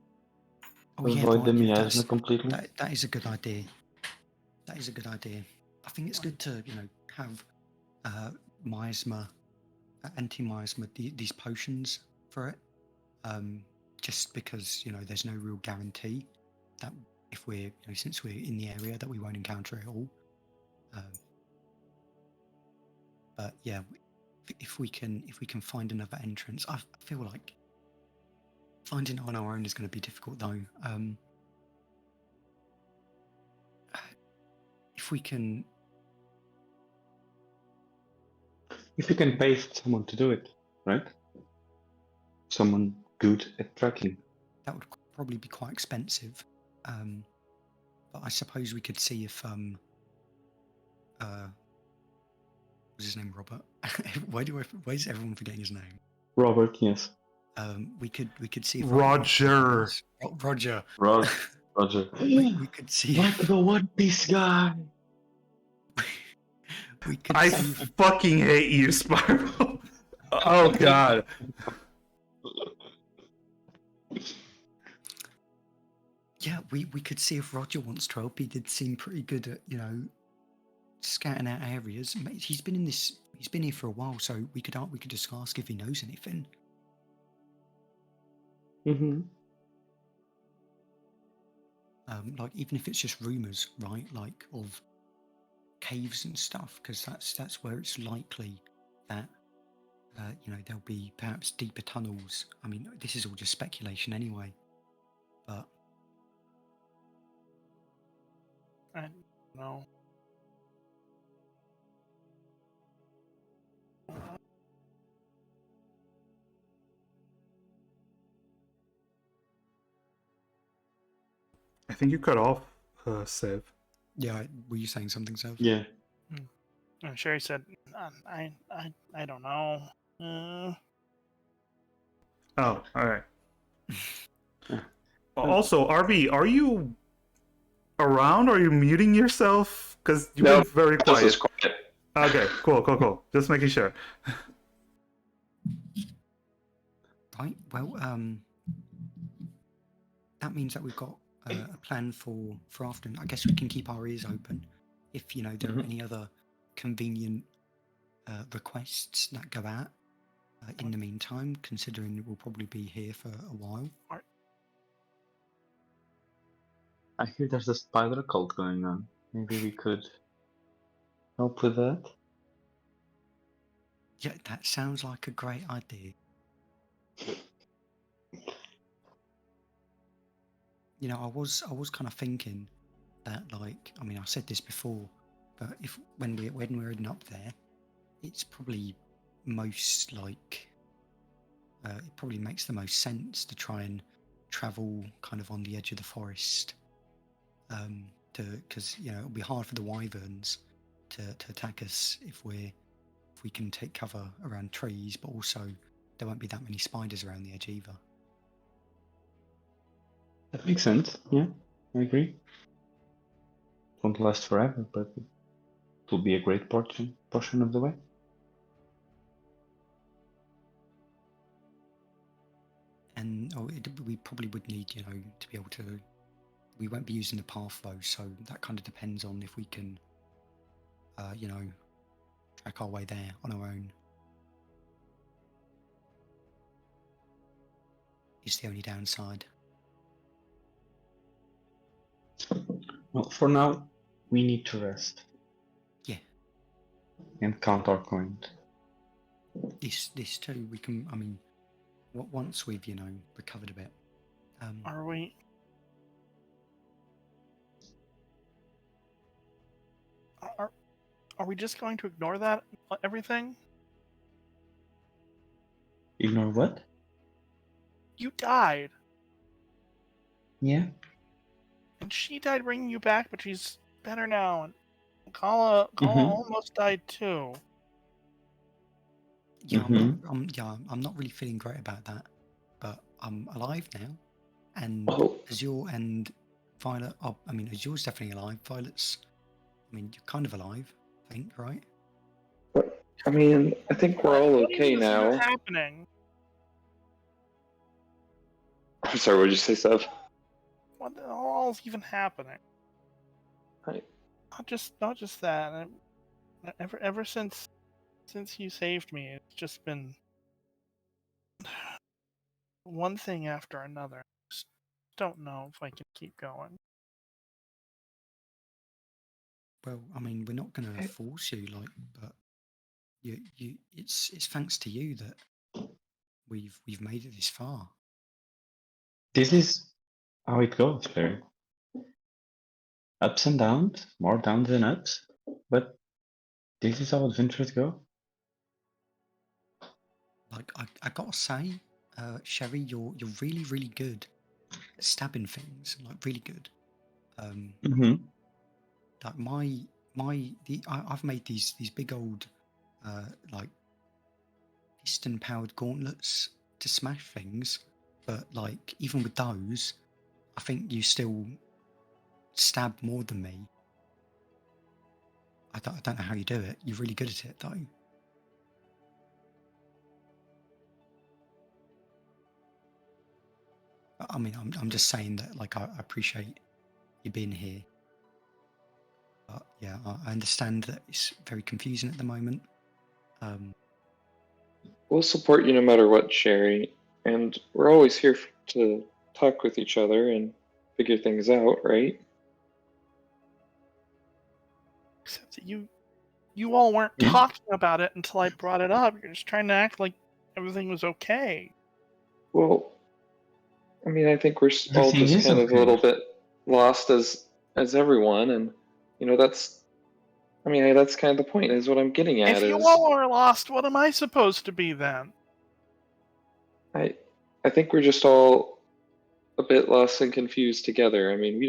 Avoid the miasma completely. That is a good idea. That is a good idea. I think it's good to have miasma, anti-miasma, these potions for it. Just because there's no real guarantee that if we're since we're in the area that we won't encounter it all. But yeah, if we can find another entrance, I feel like finding it on our own is going to be difficult though. If we can pay someone to do it, right? Someone good at tracking. That would probably be quite expensive. But I suppose we could see if what's his name, Robert? Why is everyone forgetting his name? Robert, yes. We could see if Roger. Roger. Roger. We could see. Like the One Piece guy. We could. I fucking hate you, Spyro. Oh god. Yeah, we could see if Roger wants to help. He did seem pretty good at scouting out areas. He's been here for a while, so we could just ask if he knows anything. Mm-hmm. Like even if it's just rumors, right? Like of caves and stuff, because that's where it's likely that there'll be perhaps deeper tunnels. I mean, this is all just speculation anyway, but I don't know. I think you cut off, Sev. yeah, were you saying something, Sev? Yeah. And Sherry said, I don't know. Oh, all right. Also, RB, are you around? Are you muting yourself? Because you've No, been very this is quiet. quiet. Okay, cool. Just making sure. Right. Well, that means that we've got a plan for afternoon. I guess we can keep our ears open if there are any other convenient requests that go out in the meantime. Considering we'll probably be here for a while. I hear there's a spider cult going on. Maybe we could help with that. Yeah, that sounds like a great idea. I was kind of thinking that, like, I mean, I said this before, but when we're heading up there, it's probably most like it probably makes the most sense to try and travel kind of on the edge of the forest, because it'll be hard for the wyverns to attack us if we can take cover around trees, but also there won't be that many spiders around the edge either. That makes sense. Yeah, I agree. It won't last forever, but it will be a great portion of the way. And we probably would need, to be able to. We won't be using the path though, so that kind of depends on if we can, track our way there on our own. Is the only downside. Well, for now, we need to rest. Yeah. And count our coins. This too, we can. I mean, once we've recovered a bit. Are we? Are we just going to ignore that everything? Ignore what? You died. Yeah. And she died bringing you back, but she's better now. And Kala almost died too. Yeah, I'm not really feeling great about that, but I'm alive now, and Azure and Violet. I mean, Azure's definitely alive. Violet's. I mean, you're kind of alive, I think, right? I mean, I think we're all okay now. What's happening? I'm sorry, what did you say, Seb? What the hell is even happening? Right. Not just that. Ever since you saved me, it's just been one thing after another. I just don't know if I can keep going. Well, I mean, we're not going to force you, but it's thanks to you that we've made it this far. This is how it goes, Barry. Ups and downs, more downs than ups, but this is how adventures go. Like, I gotta say, Sherry, you're really, really good at stabbing things. Like, really good. Like I've made these big old, like, piston-powered gauntlets to smash things, but like even with those, I think you still stab more than me. I don't know how you do it. You're really good at it, though. I mean, I'm just saying that, like, I appreciate you being here. But yeah, I understand that it's very confusing at the moment. We'll support you no matter what, Sherry, and we're always here to talk with each other and figure things out, right? Except that you all weren't talking about it until I brought it up. You're just trying to act like everything was okay. Well, I mean, I think we're all just kind of a little bit lost as everyone, and that's kind of the point. Is what I'm getting at. If you all are lost, what am I supposed to be then? I think we're just all a bit lost and confused together. I mean,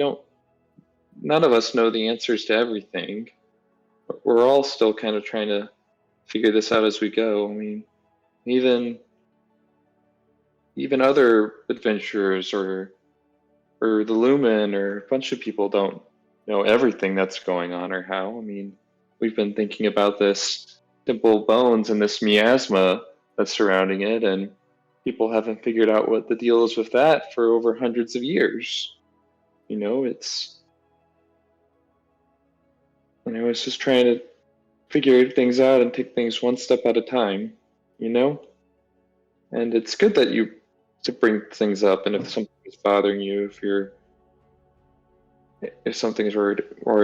none of us know the answers to everything, but we're all still kind of trying to figure this out as we go. I mean, even other adventurers or or the Lumen or a bunch of people don't know everything that's going on or how. I mean, we've been thinking about this simple bones and this miasma that's surrounding it, and people haven't figured out what the deal is with that for over hundreds of years. It's just trying to figure things out and take things one step at a time, And it's good that you to bring things up, and if something is bothering you, if something's worried,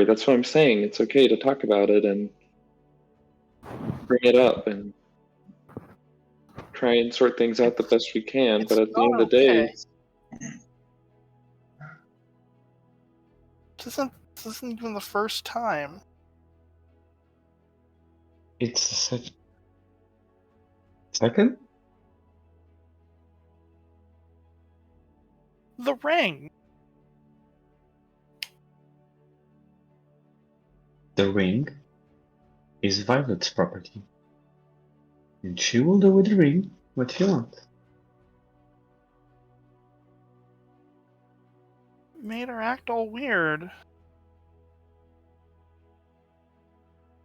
that's what I'm saying. It's okay to talk about it and bring it up and try and sort things out the best we can. But It's at the end not of the day, okay. This isn't even the first time. It's the second? The ring. The ring is Violet's property. And she will do with the ring what she wants. Made her act all weird.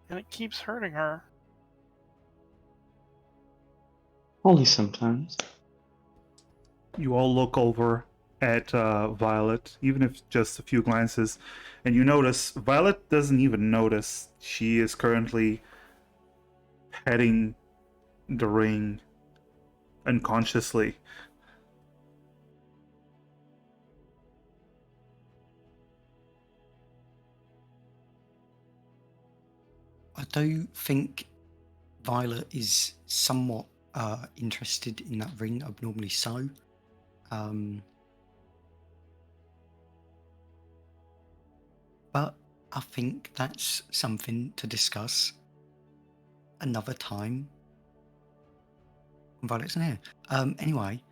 And it keeps hurting her. Only sometimes. You all look over at Violet, even if just a few glances, and you notice Violet doesn't even notice she is currently petting the ring unconsciously. I do think Violet is somewhat interested in that ring, abnormally so. But I think that's something to discuss another time. Violet's in here. Anyway,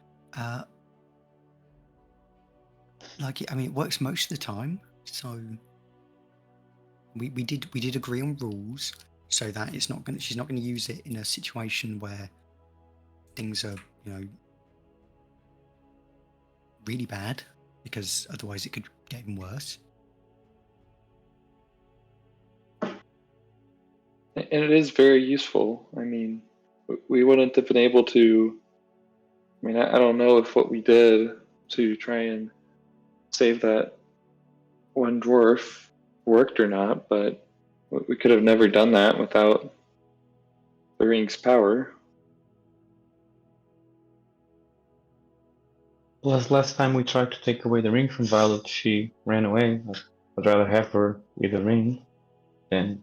it works most of the time. So we did agree on rules so that she's not going to use it in a situation where things are really bad, because otherwise it could get even worse. and it is very useful. I mean, we wouldn't have been able to. I mean, I don't know if what we did to try and save that one dwarf worked or not, but we could have never done that without the ring's power. Plus, last time we tried to take away the ring from Violet, she ran away. I'd rather have her with the ring than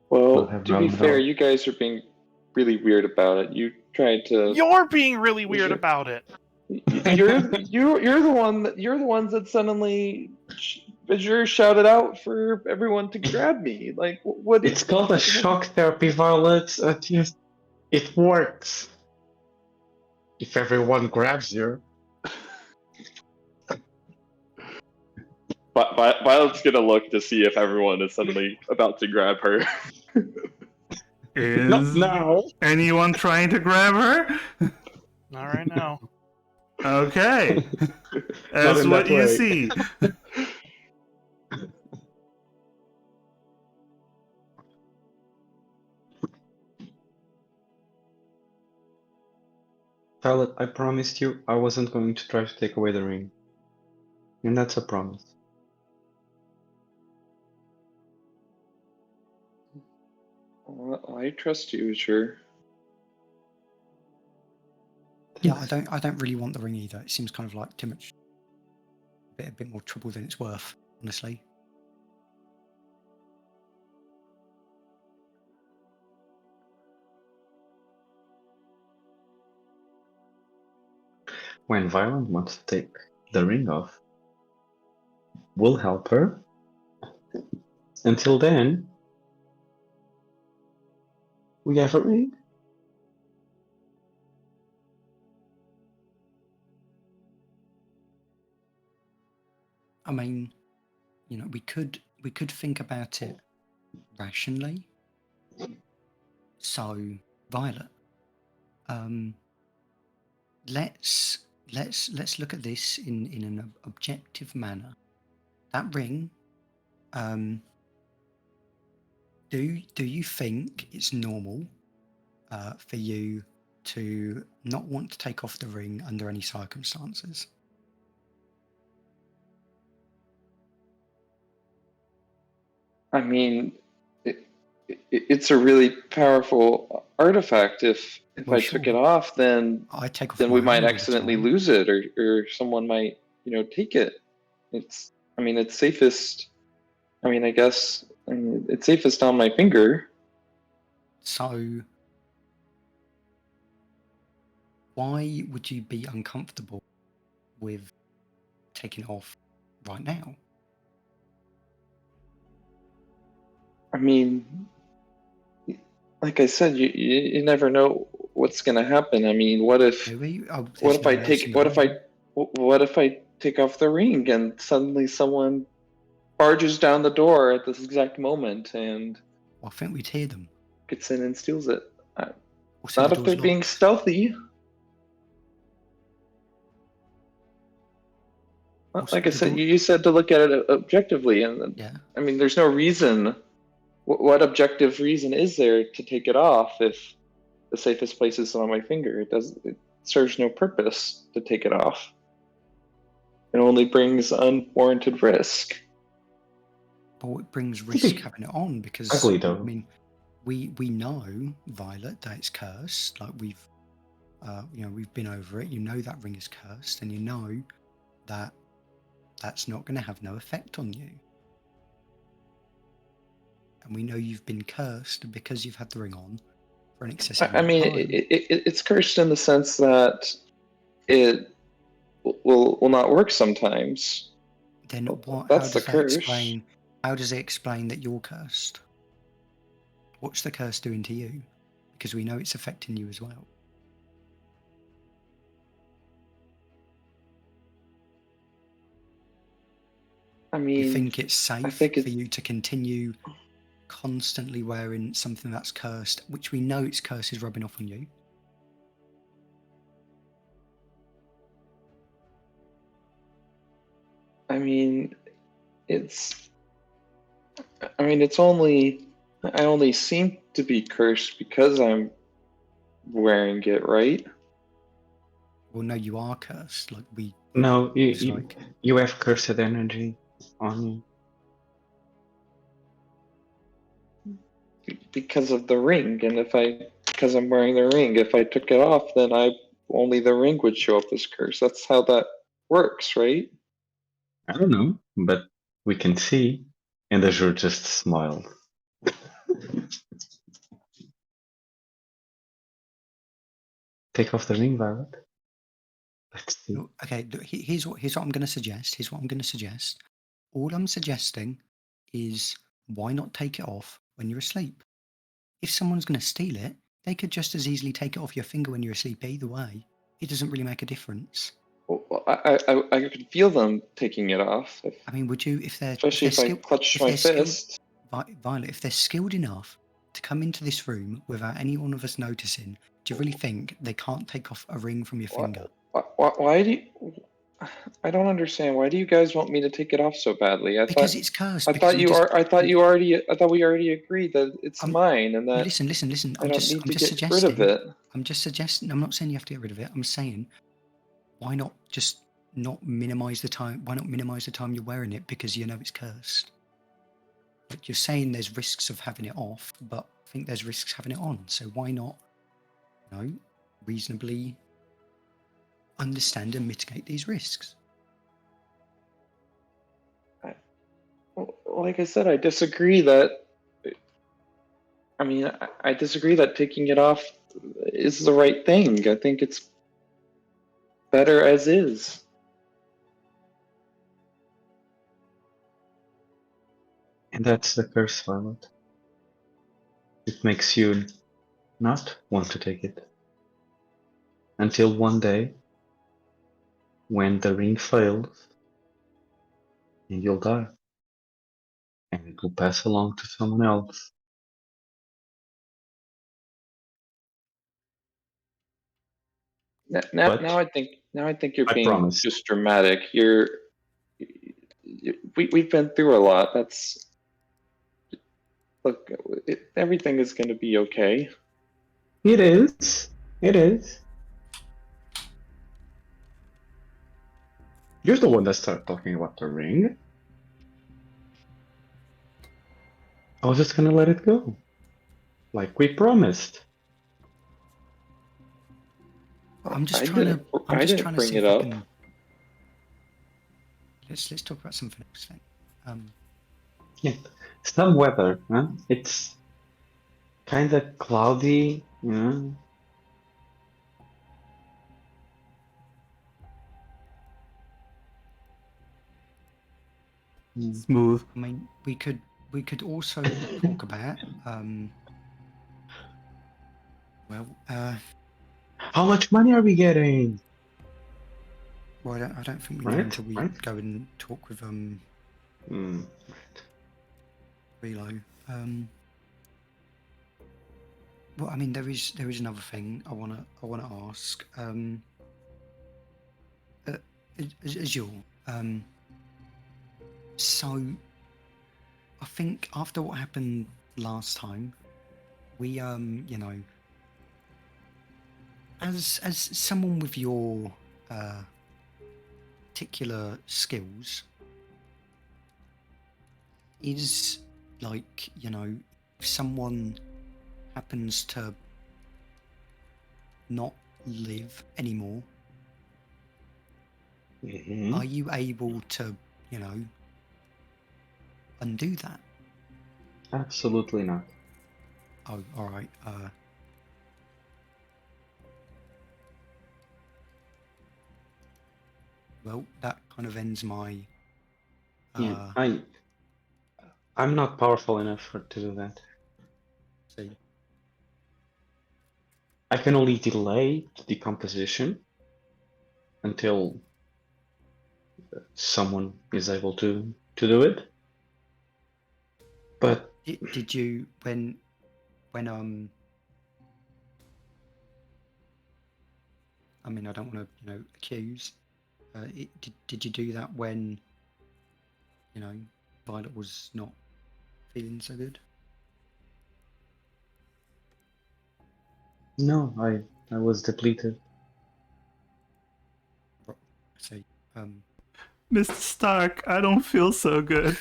Well, have to be Violet fair, out. you guys are being really weird about it. You tried to. You're being really weird about it. You're the ones that suddenly Vajir shouted out for everyone to grab me. Like, what? It's called a shock therapy, Violet. It works. If everyone grabs you. Violet's gonna look to see if everyone is suddenly about to grab her. Is Not now. anyone trying to grab her? Not right now. Okay. Not That's in what that you way. see. Violet, I promised you I wasn't going to try to take away the ring. And that's a promise. Well, I trust you, sure. Yeah, I don't really want the ring either. It seems kind of like too much, a bit more trouble than it's worth, honestly. When Violet wants to take the ring off, we'll help her. Until then, we have a ring. I mean, we could think about it rationally. So, Violet, let's let's look at this in an objective manner. That ring, do you think it's normal for you to not want to take off the ring under any circumstances? I mean, it's a really powerful artifact. If Well, I took sure. it off, then I take off we my might ring all the accidentally time. lose it, or someone might, take it. It's safest. I guess it's safest on my finger. So why would you be uncomfortable with taking it off right now? I mean, like I said, you never know what's gonna happen. I mean, what if There's no reason at all. what if I take off the ring and suddenly someone barges down the door at this exact moment and Well, I think we'd hear them. gets in and steals it? Also, Not the if they're door's being locked. stealthy. Also, Like I the said, door. you said to look at it objectively, and Yeah. there's no reason. What objective reason is there to take it off if the safest place is on my finger? It serves no purpose to take it off. It only brings unwarranted risk. But it brings To risk be having it on because ugly though. we know, Violet, that it's cursed. Like we've been over it. You know that ring is cursed, and you know that that's not going to have no effect on you. And we know you've been cursed because you've had the ring on for an excessive amount of time. It's cursed in the sense that it will not work sometimes. Then what? That's the curse. How does it explain that you're cursed? What's the curse doing to you? Because we know it's affecting you as well. You think it's safe for you to continue constantly wearing something that's cursed, which we know its curse is rubbing off on you? I only seem to be cursed because I'm wearing it, right? Well, no, you are cursed. Like No, you have cursed energy on you. Because of the ring, and because I'm wearing the ring, if I took it off, then only the ring would show up as cursed. That's how that works, right? I don't know, but we can see. And Azure just smiled. Take off the ring, Violet. Let's see. Okay, here's what I'm going to suggest. All I'm suggesting is why not take it off when you're asleep? If someone's going to steal it, they could just as easily take it off your finger when you're asleep either way. It doesn't really make a difference. Well, I could feel them taking it off. Would you, Especially if I clutch my fist. Violet, if they're skilled enough to come into this room without any one of us noticing, do you really think they can't take off a ring from your finger? Why do you... I don't understand. Why do you guys want me to take it off so badly? Because it's cursed. I thought we already agreed that it's mine and that listen. I don't need to get rid of it. I'm just suggesting. I'm not saying you have to get rid of it. I'm saying, why not just not minimize the time? Why not minimize the time you're wearing it because you know it's cursed? Like you're saying, there's risks of having it off, but I think there's risks having it on. So why not, reasonably understand and mitigate these risks? Like I said, I disagree that. I disagree that taking it off is the right thing. I think it's better as is. And that's the curse, Violet. It makes you not want to take it. Until one day, when the ring fails, and you'll die. And it will pass along to someone else. But now I think you're I being promise. just dramatic. We've been through a lot. Look, everything is going to be okay. It is. It is. You're the one that started talking about the ring. I was just gonna let it go, like we promised. I'm just I trying to. didn't. I'm I just didn't trying to bring see it if I up. can. Let's talk about something else then. Yeah, some weather. Huh? It's kind of cloudy. Yeah. Smooth. I mean, we could also talk about. Well, How much money are we getting? well, I don't think we know Right. until we Right. go and talk with Mm. Relo. Well, I mean, there is another thing I wanna ask. Azure. So I think after what happened last time, we you know, as someone with your particular skills, is like, you know, if someone happens to not live anymore, Mhm. are you able to, you know, undo that? Absolutely not. Oh, all right. Well, that kind of ends my. Yeah, I'm not powerful enough to do that. See. I can only delay the decomposition until someone is able to do it. But Did you when I mean, I don't want to, you know, accuse. Did you do that when, you know, Violet was not feeling so good? no, I was depleted. See. Mr. Stark, I don't feel so good.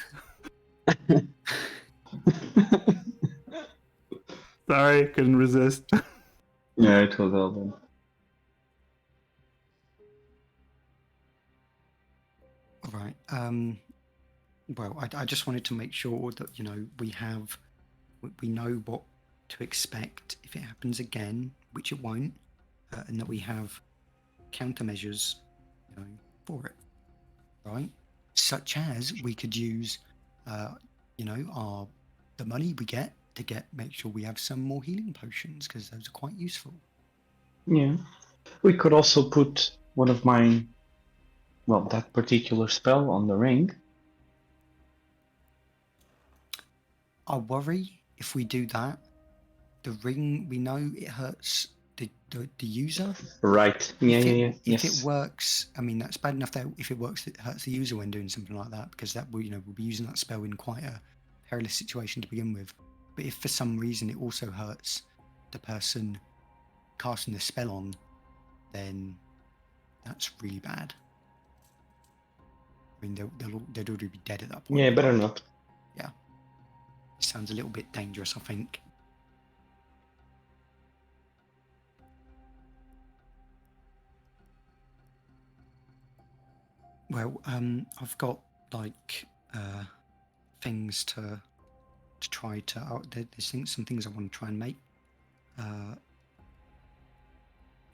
Sorry, couldn't resist. Yeah, it was all done. All right. Well, I just wanted to make sure that, you know, we know what to expect if it happens again, which it won't, and that we have countermeasures, you know, for it, right? Such as we could use, you know, the money we get to make sure we have some more healing potions, because those are quite useful. Yeah. We could also put one of my, well, that particular spell on the ring. I worry if we do that, the ring, we know it hurts the user. Right. Yeah, If it yes. works, I mean, that's bad enough that if it works, it hurts the user when doing something like that, because that will, you know, we'll be using that spell in quite a perilous situation to begin with. But if for some reason it also hurts the person casting the spell on, then that's really bad. I mean, they'd already be dead at that point. Yeah, better not. Yeah. It sounds a little bit dangerous, I think. Well, I've got like things to try to. There's some things I want to try and make.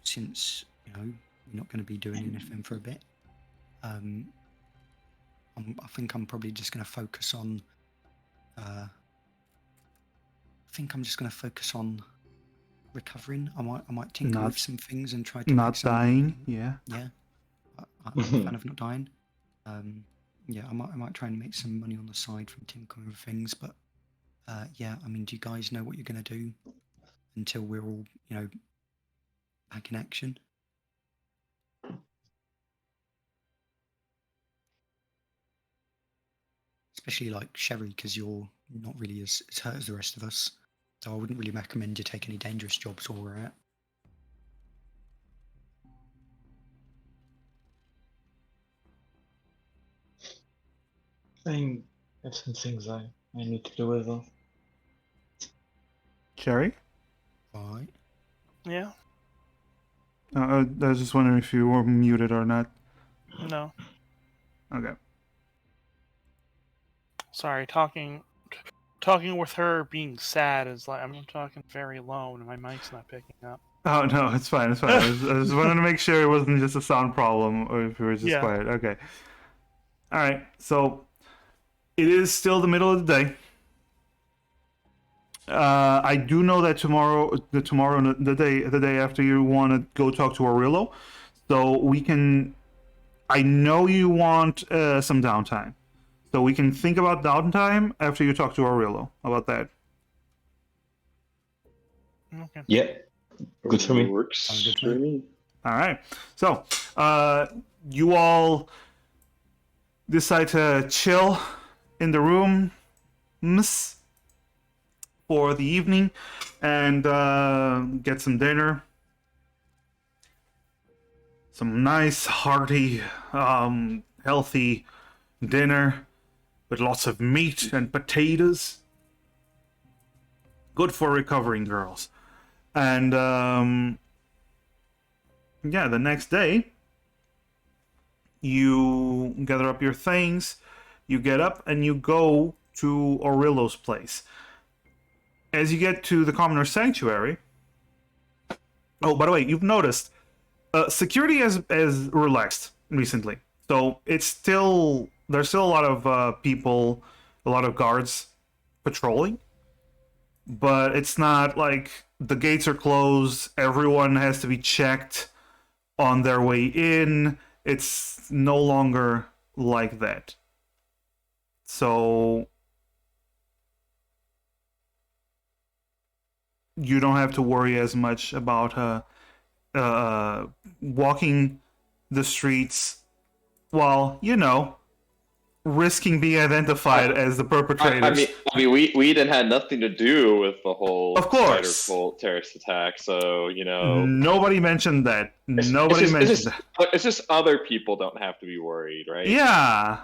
Since, you know, we're not going to be doing anything for a bit, I think I'm probably just going to focus on. I think I'm just going to focus on recovering. I might tinker with some things and try to make Not some. dying, yeah. Yeah, I'm a fan of not dying. Yeah, I might try and make some money on the side from tinkering with things, but yeah, I mean, do you guys know what you're going to do until we're all, you know, back in action? especially like Sherry, because you're not really as hurt as the rest of us. So I wouldn't really recommend you take any dangerous jobs while we're out. I have some things I need to do as well. Cherry? Right. Yeah. I was just wondering if you were muted or not. No. Okay. Sorry. Talking with her being sad is like I'm talking very low and my mic's not picking up. Oh no, it's fine. It's fine. I just wanted to make sure it wasn't just a sound problem, or if you were just Yeah. quiet. Okay. All right. So it is still the middle of the day. I do know that the day after, you want to go talk to Aurelio, so we can. I know you want some downtime, so we can think about downtime after you talk to Aurelio. How about that? Okay. Yeah, good for me. Works Sounds good to for me. me. All right. So, you all decide to chill in the room for the evening and get some dinner. Some nice, hearty, healthy dinner with lots of meat and potatoes. Good for recovering girls. And, yeah, the next day, you gather up your things, you get up, and you go to Aurelio's place. As you get to the Commoner Sanctuary... Oh, by the way, you've noticed, security has relaxed recently. So it's still... There's still a lot of people, a lot of guards patrolling. But it's not like the gates are closed, everyone has to be checked on their way in. It's no longer like that. So you don't have to worry as much about walking the streets while, risking being identified as the perpetrators. I mean, we didn't had nothing to do with the whole Of course. Spider terrorist attack, so Nobody mentioned that. Nobody it's mentioned just, that. It's just other people don't have to be worried, right? Yeah.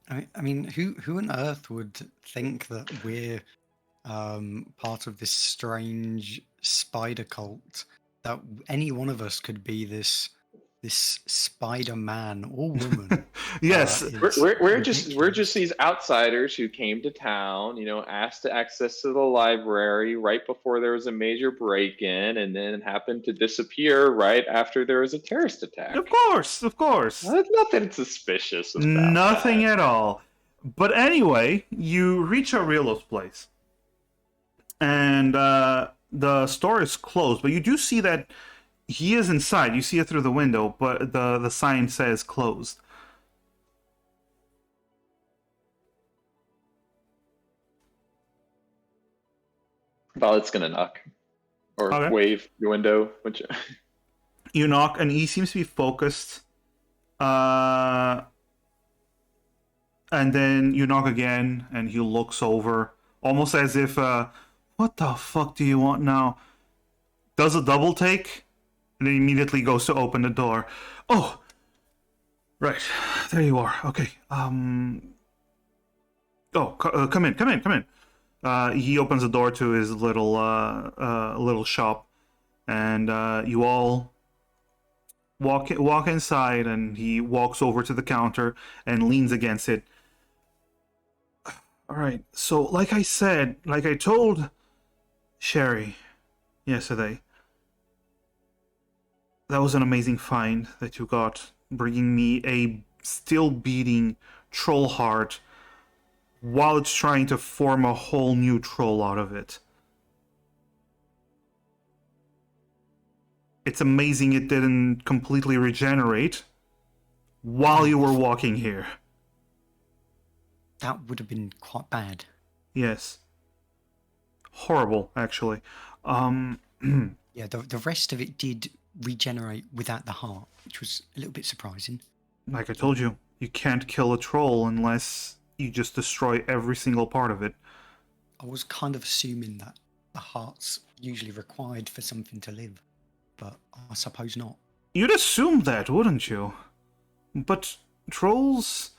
I mean, who on earth would think that we're part of this strange spider cult? That any one of us could be this spider man or woman. Yes. We're just these outsiders who came to town, asked to access to the library right before there was a major break-in, and then happened to disappear right after there was a terrorist attack. Of course. There's nothing suspicious about Nothing that. at all. But anyway, you reach Aurelio's place. And the store is closed, but you do see that he is inside. You see it through the window, but the sign says closed. Violet's gonna knock or Okay. wave the window. Which You knock, and he seems to be focused. And then you knock again, and he looks over, almost as if, what the fuck do you want now? Does a double take, and then immediately goes to open the door. Oh, right, there you are. Okay. Come in. He opens the door to his little shop, and you all walk inside, and he walks over to the counter and leans against it. All right. So, like I told Sherry yesterday, that was an amazing find that you got, bringing me a still beating troll heart while it's trying to form a whole new troll out of it. It's amazing it didn't completely regenerate while you were walking here. That would have been quite bad. Yes. Horrible, actually. Yeah, the rest of it did regenerate without the heart, which was a little bit surprising. Like I told you, You can't kill a troll unless you just destroy every single part of it. I was kind of assuming that the heart's usually required for something to live, but I suppose not. You'd assume that, wouldn't you? But trolls,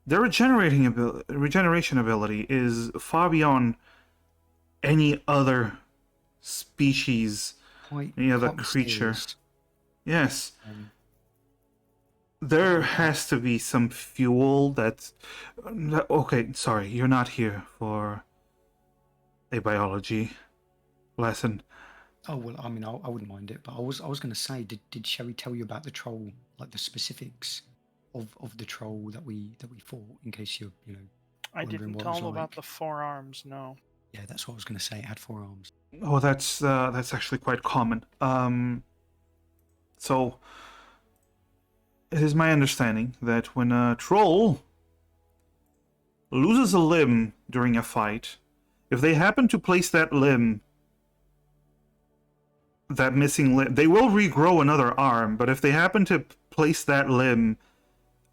their regeneration ability is far beyond any other species, any other Quite creature. mysterious. Yes. Um, There has to be some fuel that... Okay, sorry, you're not here for a biology lesson. oh well, I mean, I wouldn't mind it, but I was going to say, did Sherry tell you about the troll, like the specifics of the troll that we fought, in case you're I wondering didn't what it tell was him about like? the 4 arms, no. Yeah, that's what I was going to say. It had 4 arms. Oh, that's actually quite common. So it is my understanding that when a troll loses a limb during a fight, if they happen to place that missing limb, they will regrow another arm, but if they happen to place that limb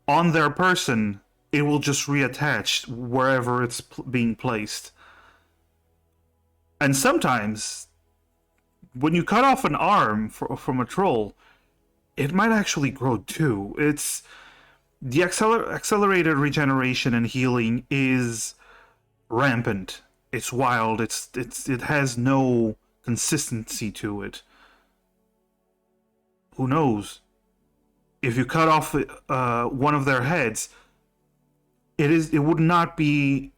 on their person, it will just reattach wherever it's being placed. And sometimes, when you cut off an arm from a troll, it might actually grow too. It's the accelerated regeneration and healing is rampant. It's wild. It has no consistency to it. Who knows? If you cut off one of their heads, it would not be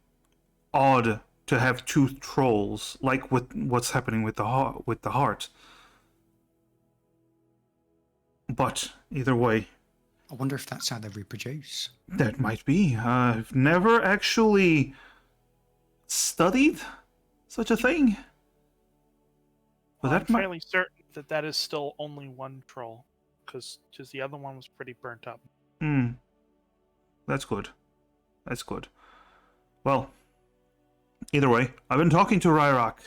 odd to have 2 trolls, like with what's happening with the heart. But either way, I wonder if that's how they reproduce. that might be. I've never actually studied such a thing. But I'm that might... fairly certain that is still only one troll, because the other one was pretty burnt up. That's good. That's good. Well, either way, I've been talking to Ryrock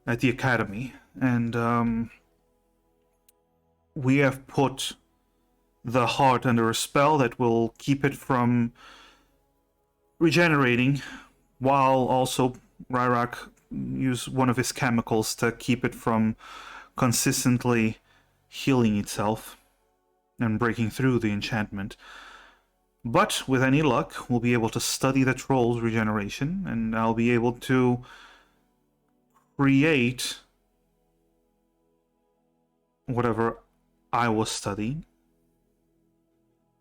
at the academy, and we have put the heart under a spell that will keep it from regenerating, while also Ryrock use one of his chemicals to keep it from consistently healing itself and breaking through the enchantment. But with any luck, we'll be able to study the troll's regeneration, and I'll be able to create whatever I was studying.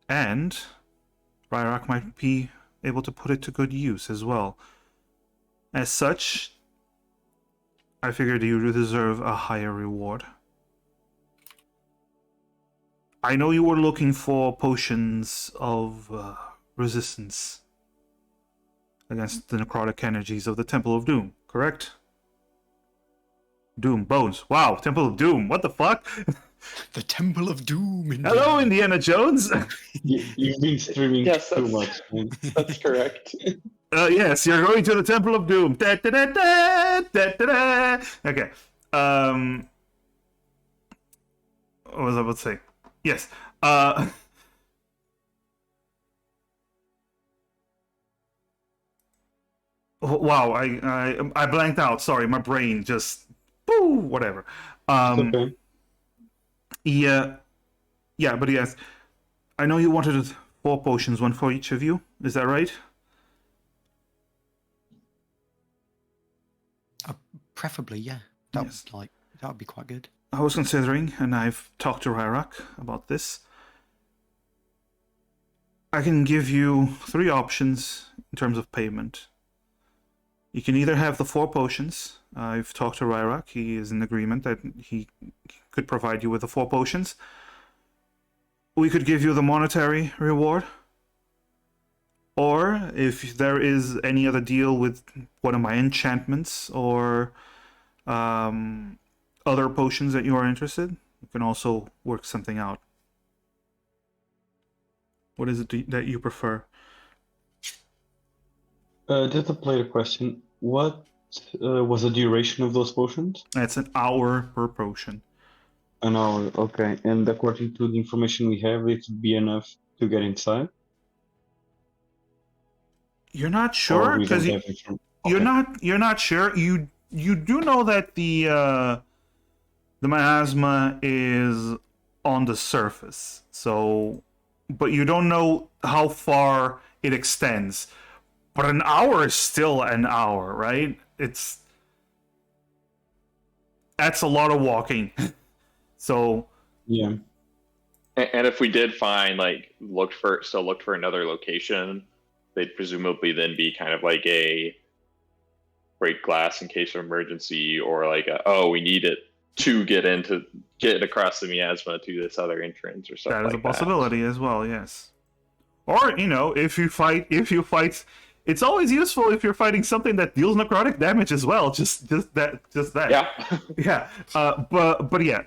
And Ryrock might be able to put it to good use as well. As such, I figured you deserve a higher reward. I know you were looking for potions of resistance against the necrotic energies of the Temple of Doom, correct? Doom, bones. Wow, Temple of Doom, what the fuck? The Temple of Doom. Hello, Indiana Jones! You've been streaming Yes, too that's- much. Man. That's correct. Yes, you're going to the Temple of Doom. Da, da, da, da, da, da, da. Okay. What was I about to say? Yes. Wow, I blanked out. Sorry, my brain just boo, whatever. Okay. Yeah, but yes, I know you wanted 4 potions, 1 for each of you. Is that right? Preferably, yeah. Yes. That would be quite good. I was considering, and I've talked to Ryrock about this. I can give you 3 options in terms of payment. You can either have the 4 potions. I've talked to Ryrock. He is in agreement that he could provide you with the 4 potions. We could give you the monetary reward. Or, if there is any other deal with one of my enchantments or other potions that you are interested, you can also work something out. What is it that you prefer? Just a player question. What was the duration of those potions? It's an hour per potion. An hour, okay. And according to the information we have, it would be enough to get inside? You're not Or sure we don't because have information. you're not sure. You do know that the miasma is on the surface. So, but you don't know how far it extends. But an hour is still an hour, right? That's a lot of walking. So, Yeah. And if we did find looked for another location, they'd presumably then be kind of like a break glass in case of emergency, or we need it to get across the miasma to this other entrance or stuff that is a like that. possibility as well, yes. Or, if you fight, it's always useful if you're fighting something that deals necrotic damage as well. Just that. Yeah. Yeah. But yeah,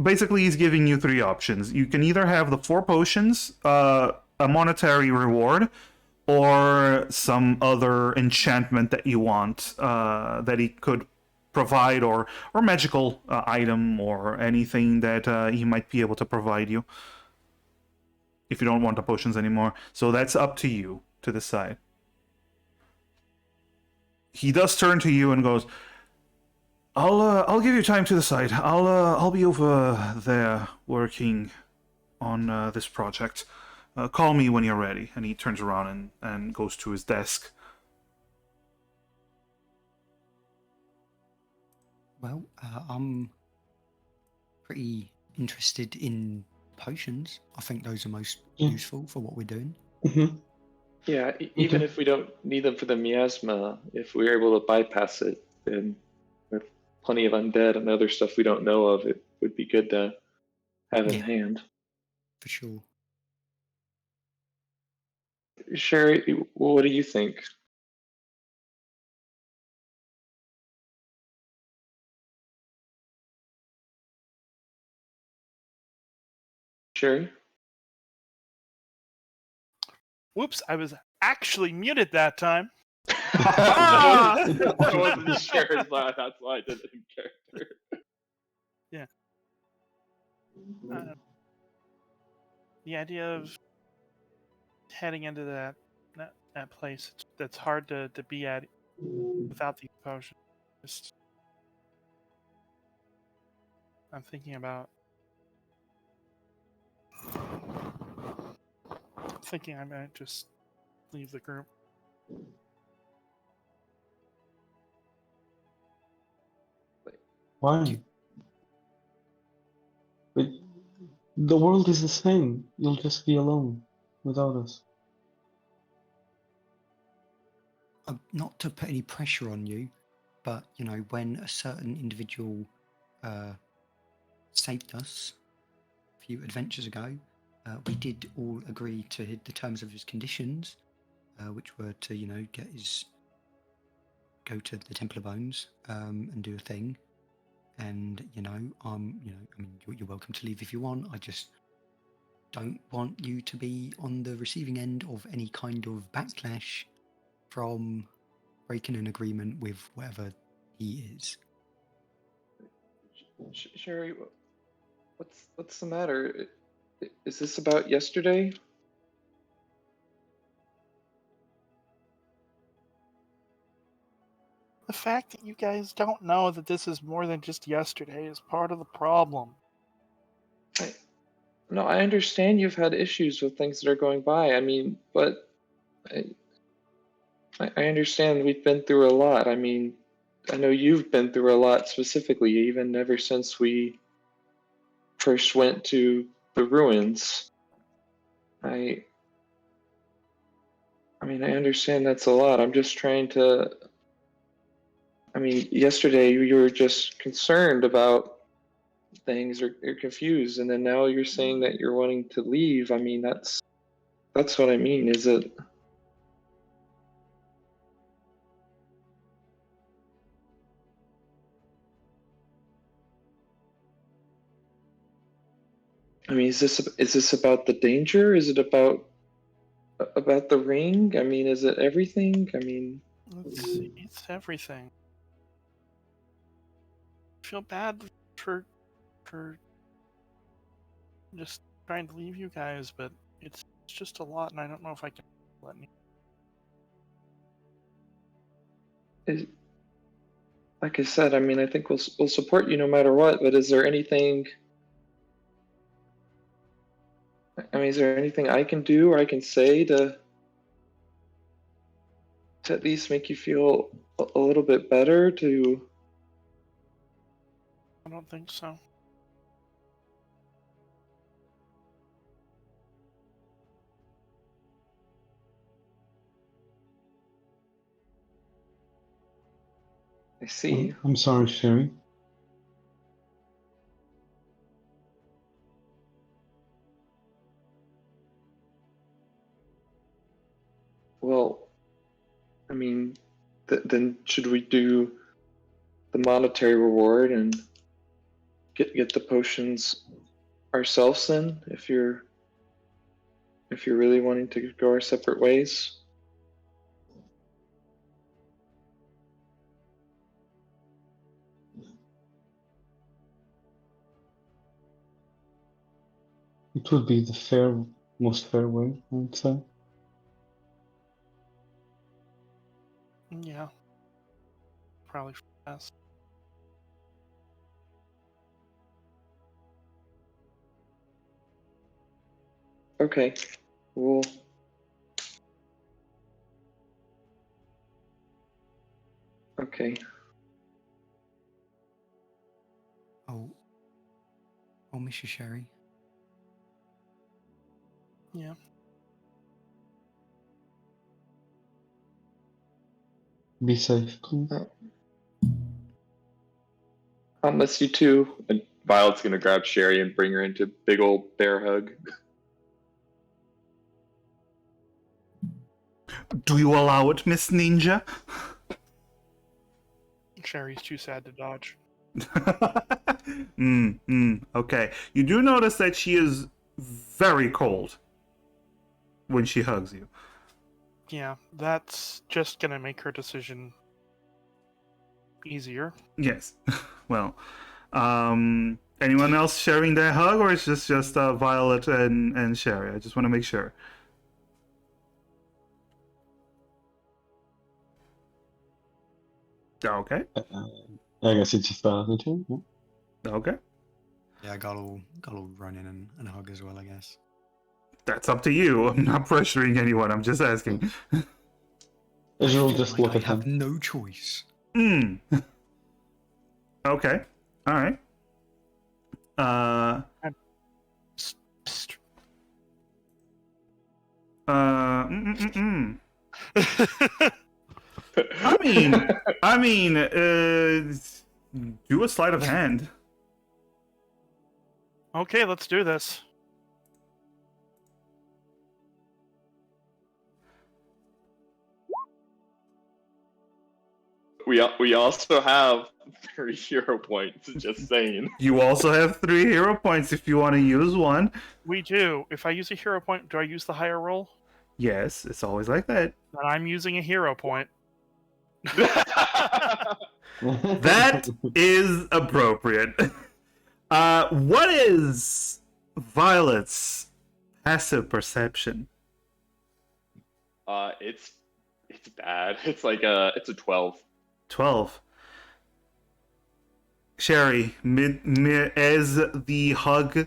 basically he's giving you three options. You can either have the 4 potions, a monetary reward, or some other enchantment that you want that he could provide, or magical item, or anything that he might be able to provide you if you don't want the potions anymore. So that's up to you to decide. He does turn to you and goes, I'll give you time to decide. I'll be over there working on this project. Call me when you're ready." And he turns around and goes to his desk. Well, I'm pretty interested in potions. I think those are most useful for what we're doing. Mm-hmm. Yeah, even Okay. if we don't need them for the miasma, if we're able to bypass it, then with plenty of undead and other stuff we don't know of, it would be good to have in Yeah. hand. For sure. Sherry, what do you think? Sherry? Whoops, I was actually muted that time. I wasn't sure, so that's why I did it in character. Yeah. The idea of heading into that place that's hard to be at without these potions. Just, I'm thinking about. Thinking I might just leave the group. Why? But the world is the same. You'll just be alone without us. Not to put any pressure on you, but when a certain individual saved us a few adventures ago, we did all agree to the terms of his conditions, which were to go to the Temple of Bones and do a thing. And I mean, you're welcome to leave if you want. I just don't want you to be on the receiving end of any kind of backlash from breaking an agreement with whatever he is. Sherry, what's the matter? Is this about yesterday? The fact that you guys don't know that this is more than just yesterday is part of the problem. No, I understand you've had issues with things that are going by. I mean, but I understand we've been through a lot. I mean, I know you've been through a lot specifically, even ever since we first went to the ruins. I mean, I understand that's a lot. I'm just trying to. I mean, yesterday you were just concerned about things, or you're confused, and then now you're saying that you're wanting to leave. I mean, that's what I mean. Is it? I mean, is this about the danger? Is it about the ring? I mean, is it everything? I mean, It's everything. I feel bad for just trying to leave you guys, but it's just a lot, and I don't know if I can let me. like I said, I mean, I think we'll support you no matter what. But is there anything? I mean, is there anything I can do or I can say to at least make you feel a little bit better? I don't think so. I see. I'm sorry, Sherry. Well, I mean, then should we do the monetary reward and get the potions ourselves then? If you're really wanting to go our separate ways. It would be the most fair way, I would say. Yeah. Probably for the best. Okay. Well, okay. Oh, Mrs. Sherry. Yeah. Be safe, please. I'll miss you too. And Violet's gonna grab Sherry and bring her into a big old bear hug. Do you allow it, Miss Ninja? Sherry's too sad to dodge. Okay. You do notice that she is very cold when she hugs you. Yeah, that's just gonna make her decision easier. Yes. Well, anyone else sharing their hug, or is this just Violet and Sherry? I just want to make sure. Okay. I guess it's just Violet too. Yeah. Okay. Yeah, Gull will run in and hug as well, I guess. That's up to you. I'm not pressuring anyone. I'm just asking. Azure will I just feel look like at I have him. no choice. Okay. All right. Psst. I mean, do a sleight of hand. Okay, let's do this. We also have 3 hero points. Just saying. You also have 3 hero points if you want to use one. We do. If I use a hero point, do I use the higher roll? Yes, it's always like that. Then I'm using a hero point. That is appropriate. What is Violet's passive perception? It's bad. It's like it's a 12. 12. Sherry, as the hug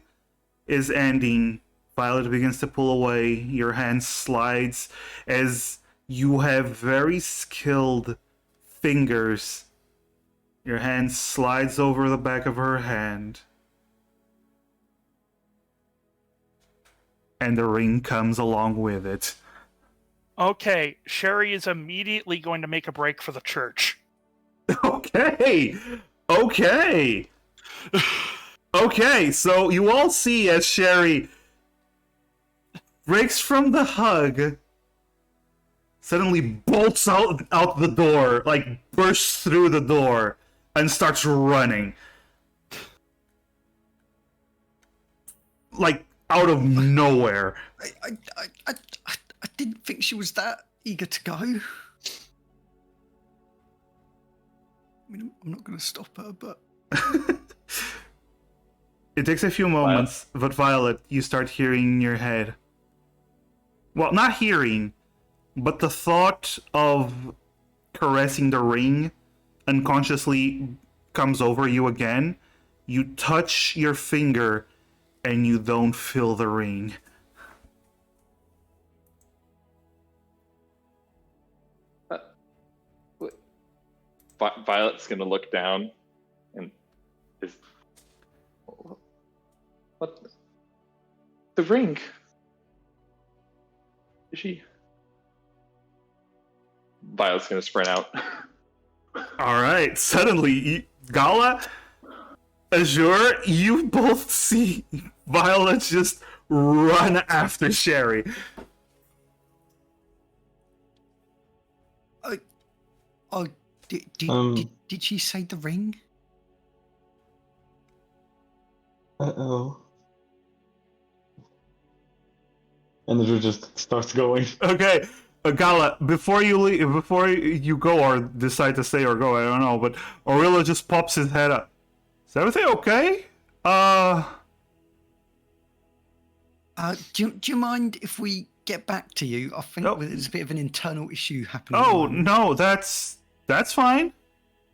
is ending, Violet begins to pull away. Your hand slides as you have very skilled fingers. Your hand slides over the back of her hand. And the ring comes along with it. Okay, Sherry is immediately going to make a break for the church. Okay! Okay! Okay, so you all see as Sherry breaks from the hug, suddenly bolts out the door, like bursts through the door, and starts running. Like, out of nowhere. I didn't think she was that eager to go. I mean, I'm not going to stop her, but... It takes a few moments, but Violet, you start hearing in your head. Well, not hearing, but the thought of caressing the ring unconsciously comes over you again. You touch your finger and you don't feel the ring. Violet's gonna look down and is what the ring? Is she? Violet's gonna sprint out. All right. Suddenly, Gala, Azure, you both see Violet just run after Sherry. Oh, did she say the ring? Uh-oh. And it just starts going. Okay, Gala, before you leave, before you go or decide to stay or go, I don't know, but Aurelio just pops his head up. Is everything okay? Do you mind if we get back to you? I think No. there's a bit of an internal issue happening. Oh no, that's fine.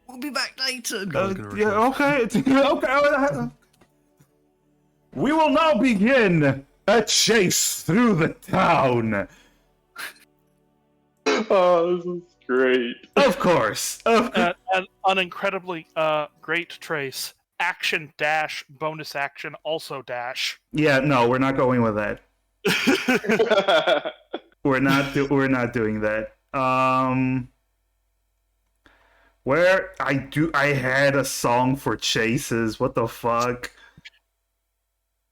We'll be back later. Yeah, okay, okay. We will now begin a chase through the town. Oh, this is great. Of course. And an incredibly great trace. Action dash bonus action also dash. Yeah, no, we're not going with that. We're not doing that. Where I had a song for chases. What the fuck?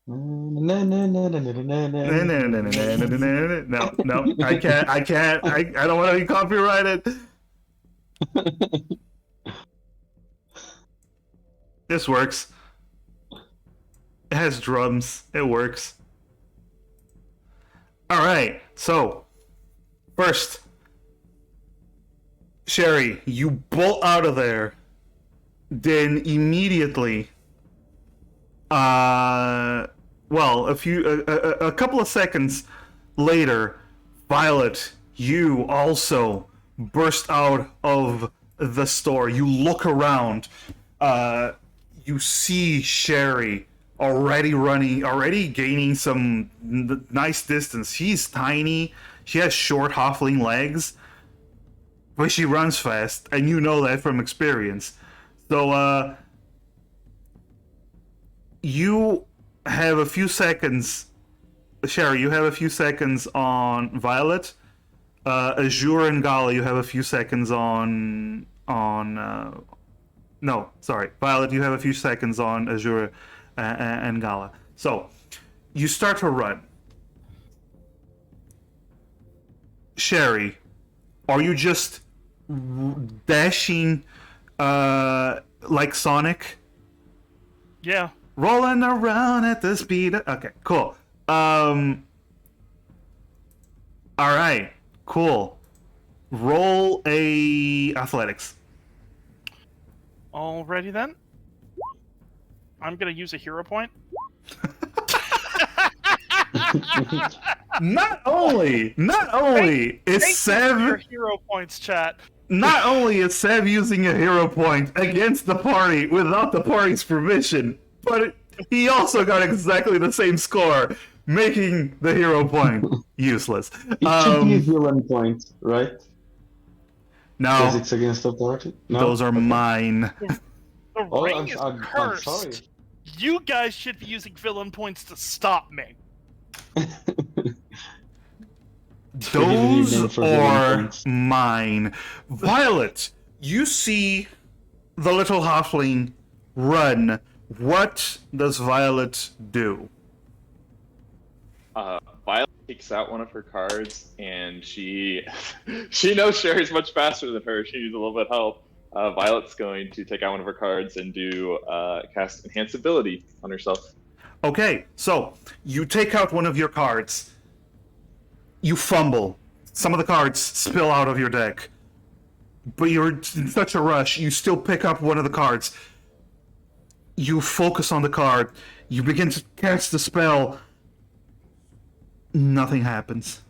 No, I can't. I don't want to be copyrighted. This works. It has drums. It works. All right. So, first, Sherry, you bolt out of there. Then immediately, a couple of seconds later, Violet, you also burst out of the store. You look around. You see Sherry already running, already gaining some nice distance. She's tiny. She has short halfling legs, but she runs fast, and you know that from experience. So, you have a few seconds. Sherry, you have a few seconds on Violet. Azure and Gala, you have a few seconds on. No, sorry. Violet, you have a few seconds on Azure and Gala. So, you start to run. Sherry, are you just dashing like Sonic? Yeah. Rolling around at the speed of... Okay, cool. Alright, cool. Roll a athletics. Alrighty then. I'm gonna use a hero point. Not only is Thank you for your Sev hero points, chat. not only is Sev using a hero point against the party without the party's permission, but he also got exactly the same score, making the hero point useless. It should be a villain point, right? Because No, it's against the party. No? those are mine. The Oh, ring is I'm cursed. sorry. You guys should be using villain points to stop me. Those are mine. Violet, you see the little halfling run. What does Violet do? Violet takes out one of her cards, and she knows Sherry's much faster than her. She needs a little bit of help. Violet's going to take out one of her cards and do cast Enhance Ability on herself. Okay, so you take out one of your cards. You fumble. Some of the cards spill out of your deck. But you're in such a rush, you still pick up one of the cards. You focus on the card. You begin to cast the spell. Nothing happens.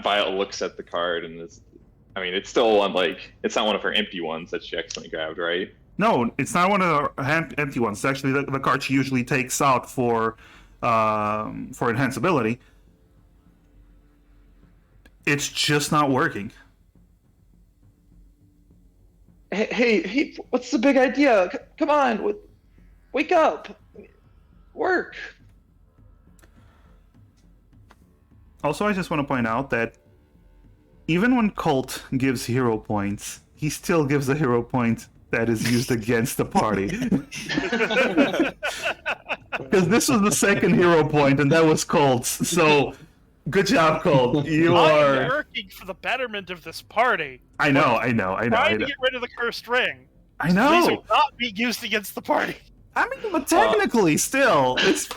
Violet looks at the card and it's still on it's not one of her empty ones that she accidentally grabbed, right? No, it's not one of the empty ones. It's actually the card she usually takes out for enhanced ability. It's just not working. Hey, what's the big idea? Come on, wake up, work. Also, I just want to point out that even when Colt gives hero points, he still gives a hero point that is used against the party. Because this was the second hero point, and that was Colt's. So, good job, Colt. You are. I'm working for the betterment of this party. I know. Trying to get rid of the cursed ring. I These know. are not being used against the party. I mean, but technically, still, it's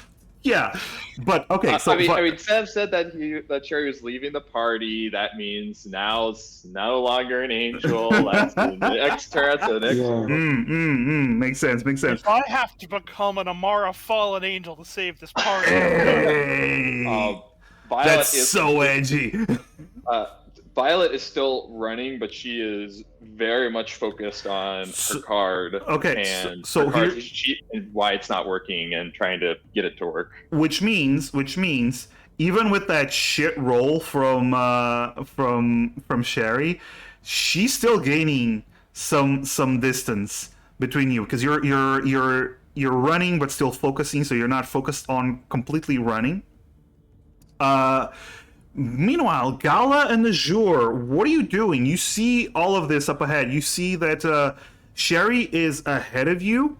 But okay, so I mean, Sam said that Cherry was leaving the party. That means now it's no longer an angel. That's an extra. That's an extra. Makes sense. If I have to become an Amara fallen angel to save this party, Hey, Violet that's is so edgy. Violet is still running, but she is very much focused on her card. Okay, and so her card, here, and why it's not working, and trying to get it to work. which means, even with that shit roll from Sherry, she's still gaining some distance between you because you're running but still focusing, so you're not focused on completely running. Meanwhile, Gala and Azure, what are you doing? You see all of this up ahead. You see that Sherry is ahead of you,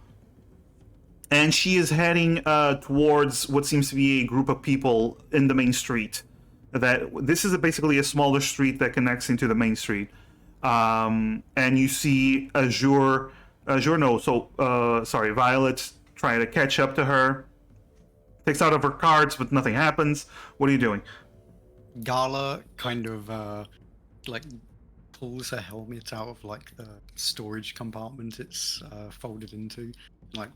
and she is heading towards what seems to be a group of people in the main street. This is basically a smaller street that connects into the main street. And you see Violet trying to catch up to her. Takes out of her cards, but nothing happens. What are you doing? Gala kind of pulls her helmet out of the storage compartment it's folded into,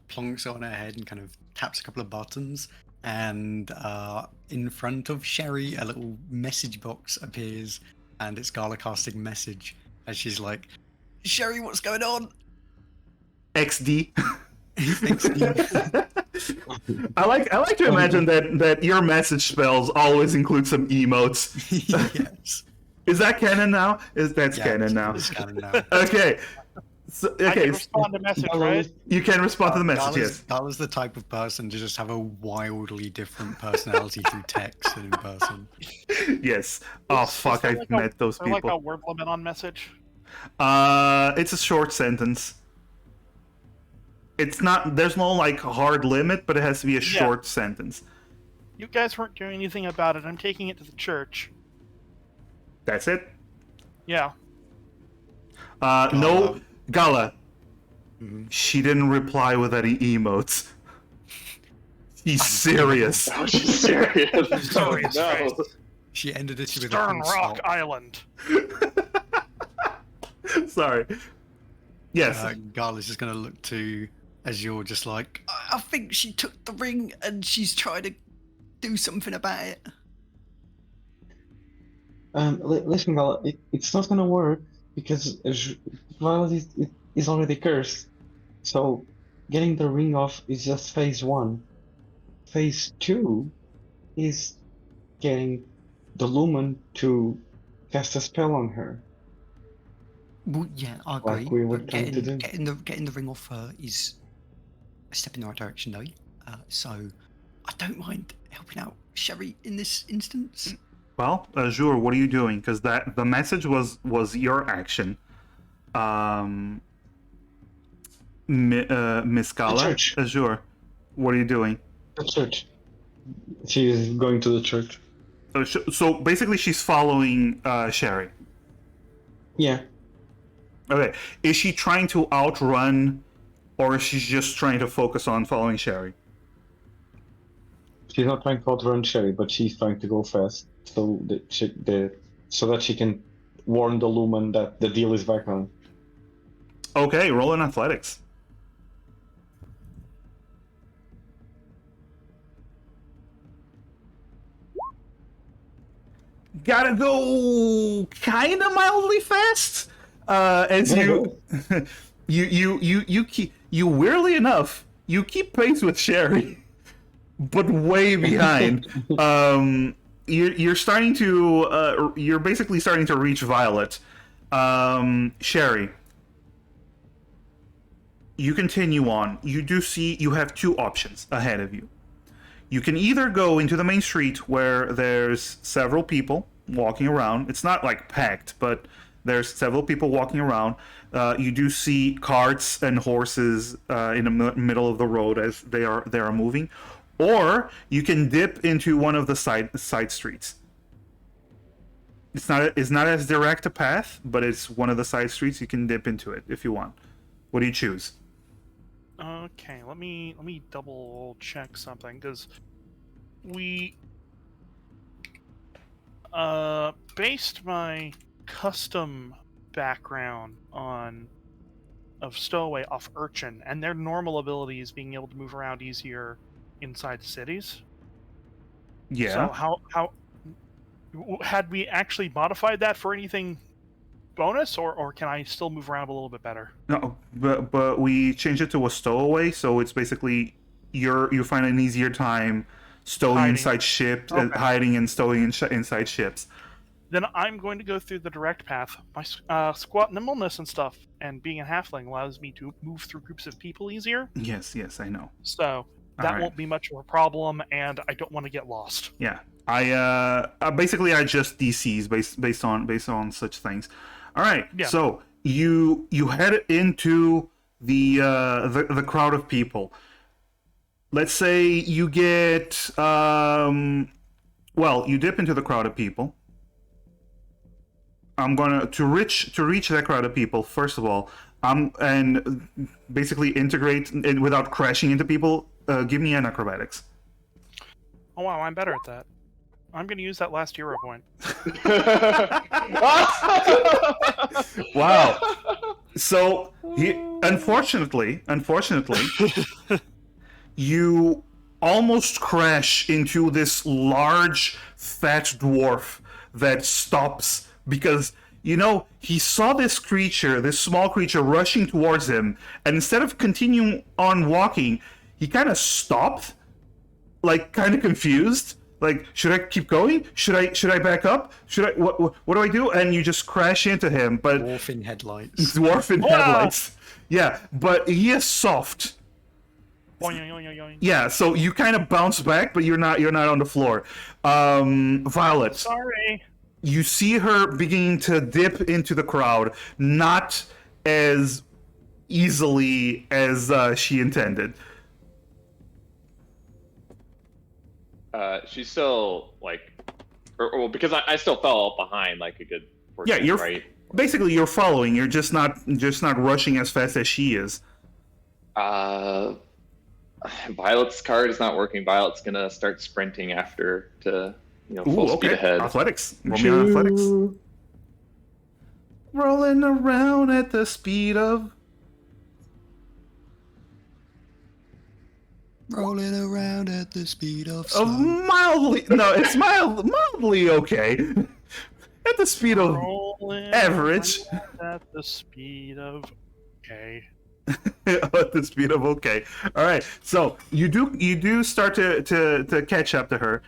plonks it on her head and kind of taps a couple of buttons, and in front of Sherry a little message box appears, and it's Gala casting message as she's like, "Sherry, what's going on?" XD. XD. I like to imagine that your message spells always include some emotes. Yes. Is that canon now? That's canon now? It's canon now. Okay. I can respond to message, right? You can respond to the message. Yes. Gala's the type of person to just have a wildly different personality through text and in person. Yes. Oh fuck! I've met those people. Like a word limit on message. It's a short sentence. It's not. There's no hard limit, but it has to be a short sentence. You guys weren't doing anything about it. I'm taking it to the church. That's it. Yeah. No, Gala. Mm-hmm. She didn't reply with any emotes. She's serious. Oh, she's serious. Serious. No. She ended it with Stern a Rock Island. Sorry. Yes. Gala's just gonna look to Azure, just like, I think she took the ring and she's trying to do something about it. Listen, Gala, it's not gonna work because Violet is already cursed. So getting the ring off is just phase 1. Phase 2 is getting the Lumen to cast a spell on her. Well, yeah, I agree. Like we were but trying to do. Getting the ring off her is a step in the right direction, though. So I don't mind helping out Sherry in this instance. Well, Azure, what are you doing? Because the message was your action. Miss Gala, Azure, what are you doing? The church. She is going to the church. So basically, she's following Sherry. Yeah. Okay. Is she trying to outrun, or is she just trying to focus on following Sherry? She's not trying to outrun Sherry, but she's trying to go fast so that she can warn the Lumen that the deal is back on. Okay, roll in athletics. gotta go kind of mildly fast. As you, you weirdly enough, you keep pace with Sherry, but way behind. You're starting to, you're basically starting to reach Violet. Sherry, you continue on. You do see you have two options ahead of you. You can either go into the main street where there's several people walking around. It's not like packed, but there's several people walking around. You do see carts and horses in the middle of the road as they are moving, or you can dip into one of the side streets. It's not as direct a path, but it's one of the side streets. You can dip into it if you want. What do you choose? Okay, let me double check something because we based my custom background of Stowaway off Urchin and their normal abilities being able to move around easier inside cities. Yeah. So how had we actually modified that for anything bonus, or can I still move around a little bit better? No, but we changed it to a stowaway, so it's basically you find an easier time stowing Hiding. inside ships, Okay. hiding and stowing inside ships. Then I'm going to go through the direct path. My squat nimbleness and stuff, and being a halfling allows me to move through groups of people easier. Yes, I know. So that Alright. won't be much of a problem, and I don't want to get lost. Yeah, I basically adjust DCs based on such things. All right, Yeah. so you head into the crowd of people. Let's say you get you dip into the crowd of people. I'm gonna to reach that crowd of people. First of all, and basically integrate and without crashing into people. Give me an acrobatics. Oh wow, I'm better at that. I'm going to use that last hero point. Wow. So unfortunately, you almost crash into this large, fat dwarf that stops because he saw this small creature rushing towards him, and instead of continuing on walking, he kind of stopped, like kind of confused. Like, should I keep going? Should I back up? What do I do? And you just crash into him. But Dwarf in headlights. dwarf in headlights. Yeah, but he is soft. Boing, yoing, yoing, yoing. Yeah, so you kind of bounce back, but you're not on the floor. Violet, Sorry. you see her beginning to dip into the crowd, not as easily as she intended. She's still because I still fell behind like a good portion, Yeah, you're right. basically you're following. You're just not rushing as fast as she is. Violet's card is not working. Violet's gonna start sprinting after to Ooh, full speed okay. ahead. Athletics. Roll me on athletics. Rolling around at the speed of. Rolling around at the speed of Of slow. mildly. No, it's mildly okay. At the speed of Rolling average. at the speed of okay. At the speed of okay. All right. So you do start to catch up to her.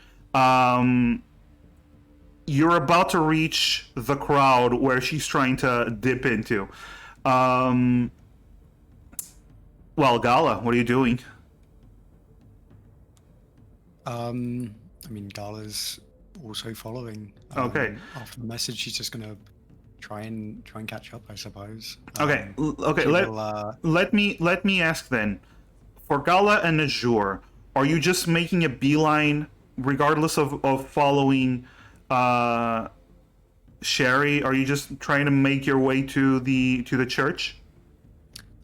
You're about to reach the crowd where she's trying to dip into. Well, Gala, what are you doing? I mean, Gala's also following. Okay. After the message, she's just gonna try and catch up, I suppose. Okay. Okay. She will, Let me ask then. For Gala and Azure, are you just making a beeline, regardless of following Sherry? Are you just trying to make your way to the church?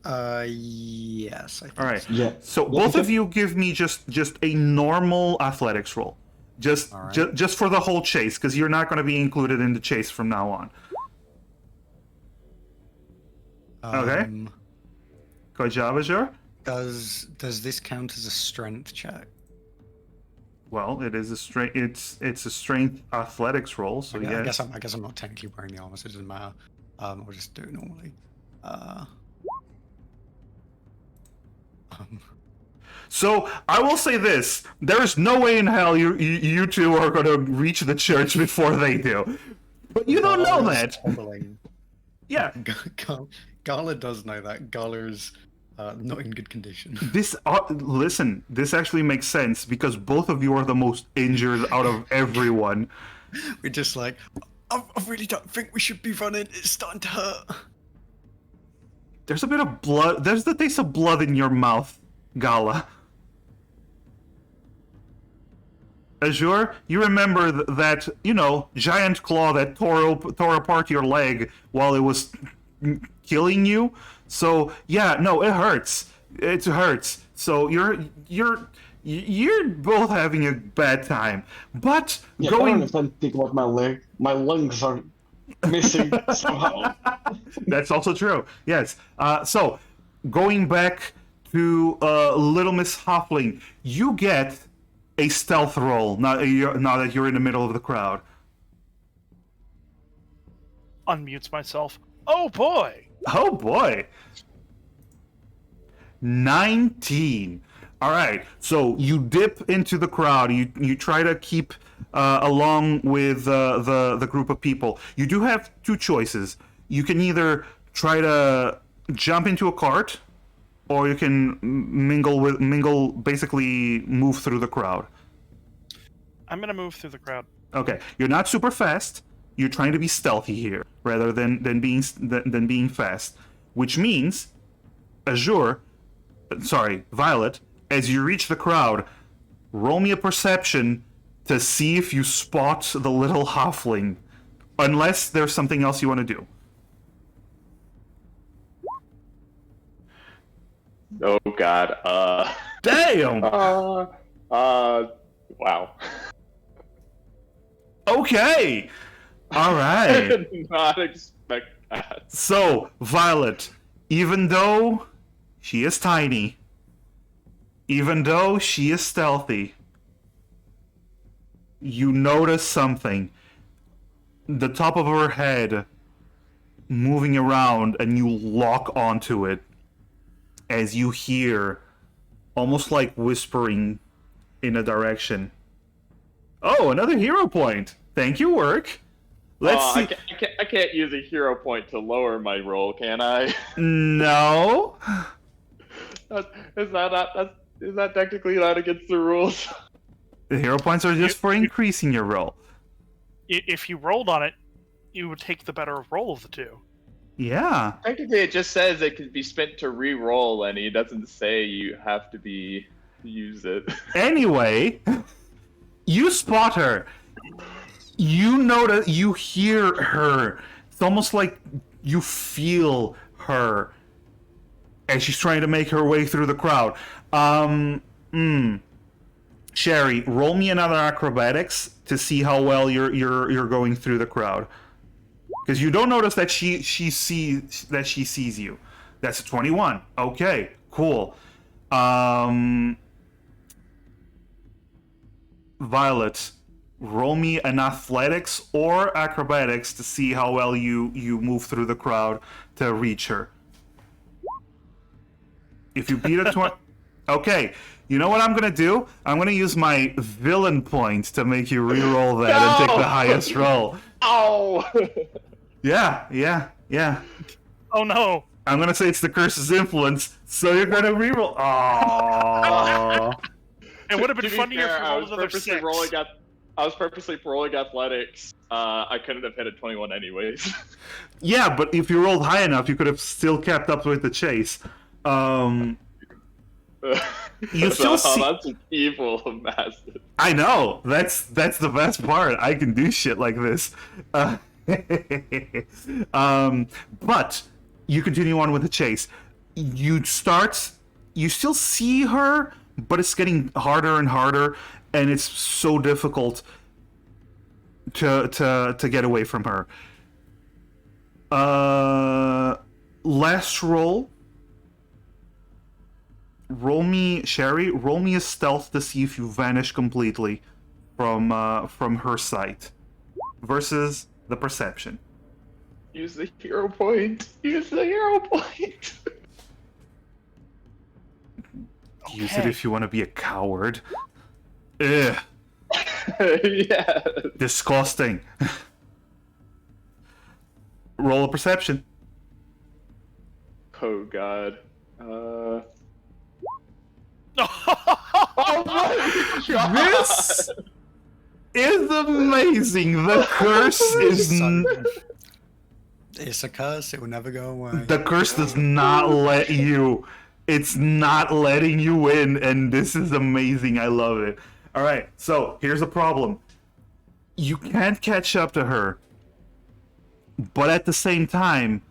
Yes, I think. All right. so. Yeah. So Yeah, both of you give me just a normal athletics roll, just All right. just for the whole chase, because you're not going to be included in the chase from now on. Okay. Good job, Azure. Does this count as a strength check? Well, it is a strength. It's a strength athletics roll. So I yes. guess I'm not technically wearing the armor, so it doesn't matter. I'll just do it normally. So I will say this: there is no way in hell you two are going to reach the church before they do. But you don't know that. Yeah. Gala does know that. Gala's not in good condition. This listen. This actually makes sense because both of you are the most injured out of everyone. We're just like, I really don't think we should be running. It's starting to hurt. There's a bit of blood. There's the taste of blood in your mouth, Gala. Azure, you remember that, giant claw that tore apart your leg while it was killing you? So, yeah, no, it hurts. It hurts. So you're both having a bad time. But Yeah, going... if I think about my leg, my lungs are missing somehow. That's also true, yes. So, going back to Little Miss Hoffling, you get a stealth roll now that you're in the middle of the crowd. Unmutes myself. Oh boy! Oh boy! 19. All right, so you dip into the crowd. You try to keep along with the group of people. You do have two choices. You can either try to jump into a cart, or you can basically move through the crowd. I'm gonna move through the crowd. Okay, you're not super fast. You're trying to be stealthy here rather than being fast, which means Violet, as you reach the crowd, roll me a perception to see if you spot the little halfling, unless there's something else you want to do. Oh God. Damn. Wow. Okay. All right. I did not expect that. So, Violet, even though she is tiny, even though she is stealthy, you notice something. The top of her head moving around, and you lock onto it as you hear almost like whispering in a direction. Oh, another hero point. Thank you, work. Let's see. I can't use a hero point to lower my roll, can I? No. Is that technically not against the rules? The hero points are just for increasing your roll. If you rolled on it, you would take the better roll of the two. Yeah. Technically, it just says it can be spent to re-roll, and it doesn't say you have to use it. Anyway, you spot her. You notice, you hear her. It's almost like you feel her as she's trying to make her way through the crowd. Sherry, roll me another acrobatics to see how well you're going through the crowd. Because you don't notice that she sees you. That's a 21. Okay, cool. Violet, roll me an athletics or acrobatics to see how well you move through the crowd to reach her. If you beat a 20... Okay, you know what I'm going to do? I'm going to use my villain point to make you re-roll that and take the highest roll. Oh! Yeah. Oh no! I'm going to say it's the curse's influence, so you're going to re-roll. Aww. It would have been funnier if you I rolled was another purposely 6. rolling athletics. I couldn't have hit a 21 anyways. Yeah, but if you rolled high enough, you could have still kept up with the chase. You still see... That's an evil massive. I know. That's the best part. I can do shit like this. But you continue on with the chase. You still see her, but it's getting harder and harder, and it's so difficult to get away from her. Last roll. Sherry, roll me a stealth to see if you vanish completely from her sight versus the perception. Use the hero point. Use the hero point. Use it Okay. if you want to be a coward. Ugh, Yeah. disgusting. Roll a perception. Oh god. Oh Oh my god. This is amazing. The curse is It's a curse. It will never go away. the curse does not let you. It's not letting you in, and this is amazing. I love it. All right, so here's the problem. You can't catch up to her, but at the same time,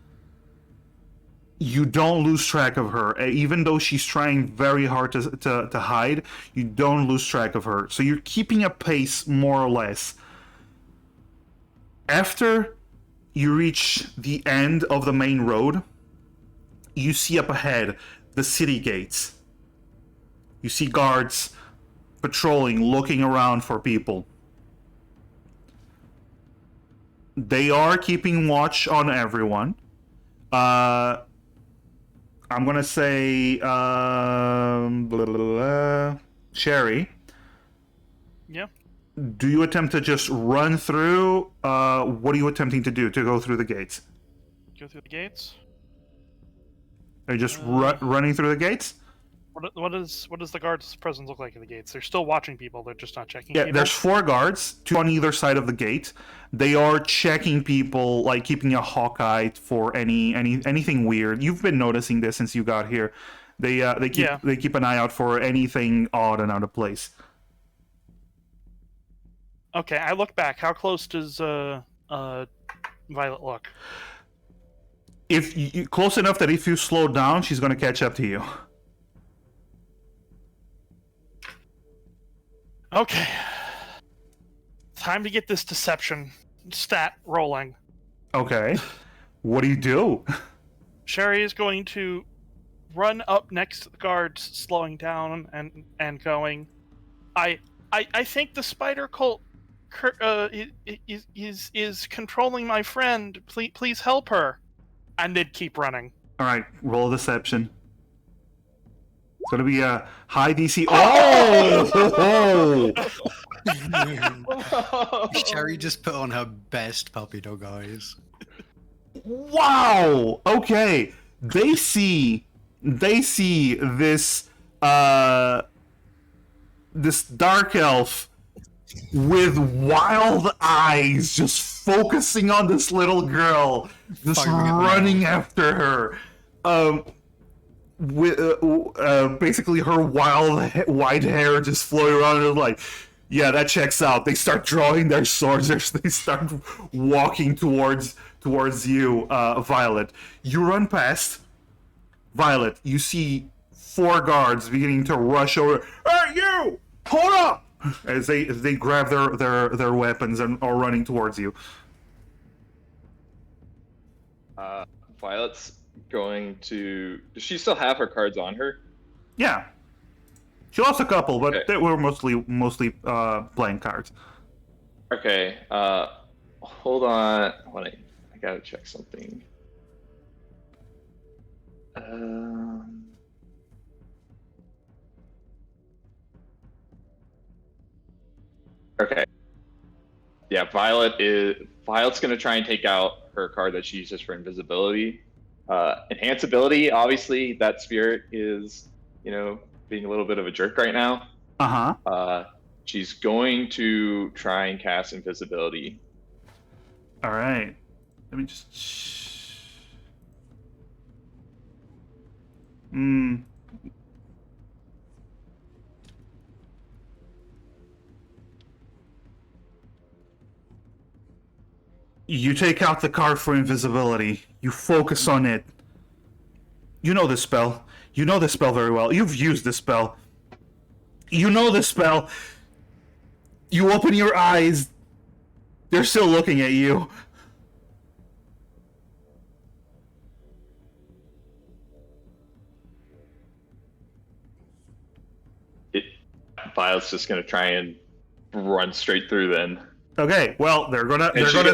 you don't lose track of her. Even though she's trying very hard to hide, you don't lose track of her. So you're keeping a pace, more or less. After you reach the end of the main road, you see up ahead the city gates. You see guards patrolling, looking around for people. They are keeping watch on everyone. I'm gonna say, Sherry. Yeah. Do you attempt to just run through? What are you attempting to do to go through the gates? Go through the gates. Are you just running through the gates? What does the guards' presence look like at the gates? They're still watching people. They're just not checking. Yeah, people? there's 4 guards, 2 on either side of the gate. They are checking people, like keeping a hawk eye for anything weird. You've been noticing this since you got here. They keep an eye out for anything odd and out of place. Okay, I look back. How close does Violet look? If you, close enough that if you slow down, she's gonna catch up to you. Okay. Time to get this deception stat rolling. Okay. What do you do? Sherry is going to run up next to the guards, slowing down and going, I think the spider cult is controlling my friend. Please help her. And they'd keep running. All right, roll deception. It's gonna be a high DC. Oh! Sherry just put on her best puppy dog eyes. Wow. Okay. They see this this dark elf with wild eyes just focusing on this little girl, just Firing at the running after her. With basically her white hair just flowing around, and like, yeah, that checks out. They start drawing their swords. They start walking towards you, Violet. You run past Violet. You see 4 guards beginning to rush over. Hey, you! Hold up! As they grab their weapons and are running towards you. Violet's going to. Does she still have her cards on her? Yeah. She lost a couple, but Okay. they were mostly blank cards. Okay. Hold on. I gotta check something. Okay. Yeah, Violet's gonna try and take out her card that she uses for invisibility. Enhance ability, obviously, that spirit is, being a little bit of a jerk right now. Uh-huh. She's going to try and cast invisibility. All right. Let me just. You take out the card for invisibility. You focus on it. You know this spell. You know this spell very well. You've used this spell. You know this spell. You open your eyes. They're still looking at you. Violet's just gonna try and run straight through then. Okay, well, they're gonna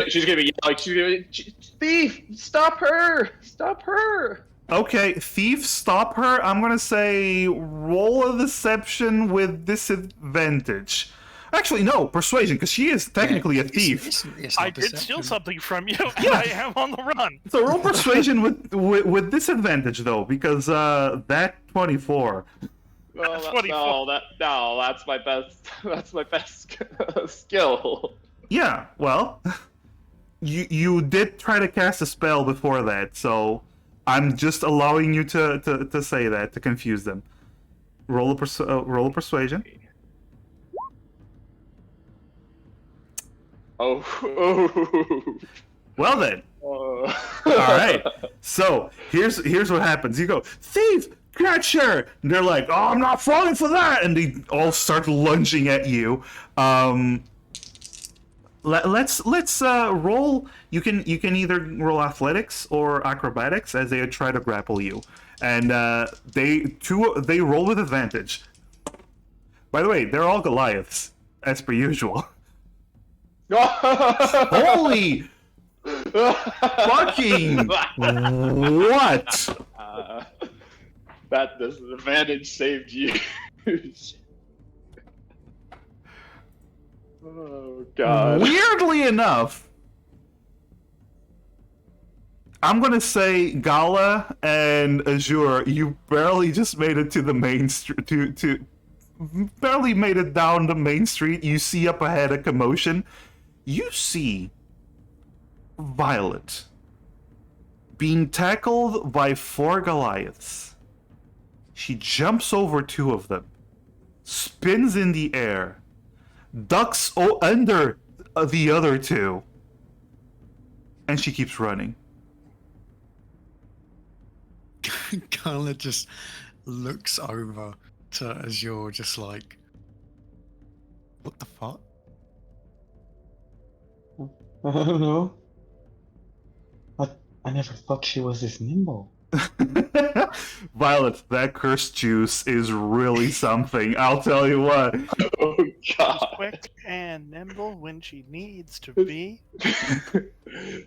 She's gonna be like, thief, stop her, stop her. Okay, thief, stop her. I'm gonna say roll a deception with disadvantage. Actually, no, persuasion, because she is technically a thief. It's I not did steal deception. something from you, and I am on the run. So roll persuasion with disadvantage though, because that 24. Well, 24. That's my best. That's my best skill. Yeah, well, you did try to cast a spell before that, so I'm just allowing you to say that to confuse them. Roll a persuasion. Oh. Well then. All Alright, so here's what happens. You go, thief, catch her! And they're like, oh, I'm not falling for that! And they all start lunging at you. Let's roll. You can either roll athletics or acrobatics as they try to grapple you. And they roll with advantage. By the way, they're all Goliaths, as per usual. Holy fucking what? That disadvantage saved you. Oh god. Weirdly enough, I'm gonna say Gala and Azure, you barely just made it to the main street. To barely made it down the main street. You see up ahead a commotion. You see Violet being tackled by 4 Goliaths. She jumps over 2 of them, spins in the air, ducks under the other 2, and she keeps running. Carla just looks over to Azure, just like, what the fuck? I don't know. I never thought she was this nimble. Violet, that cursed juice is really something. I'll tell you what. Oh god. Quick and nimble when she needs to be.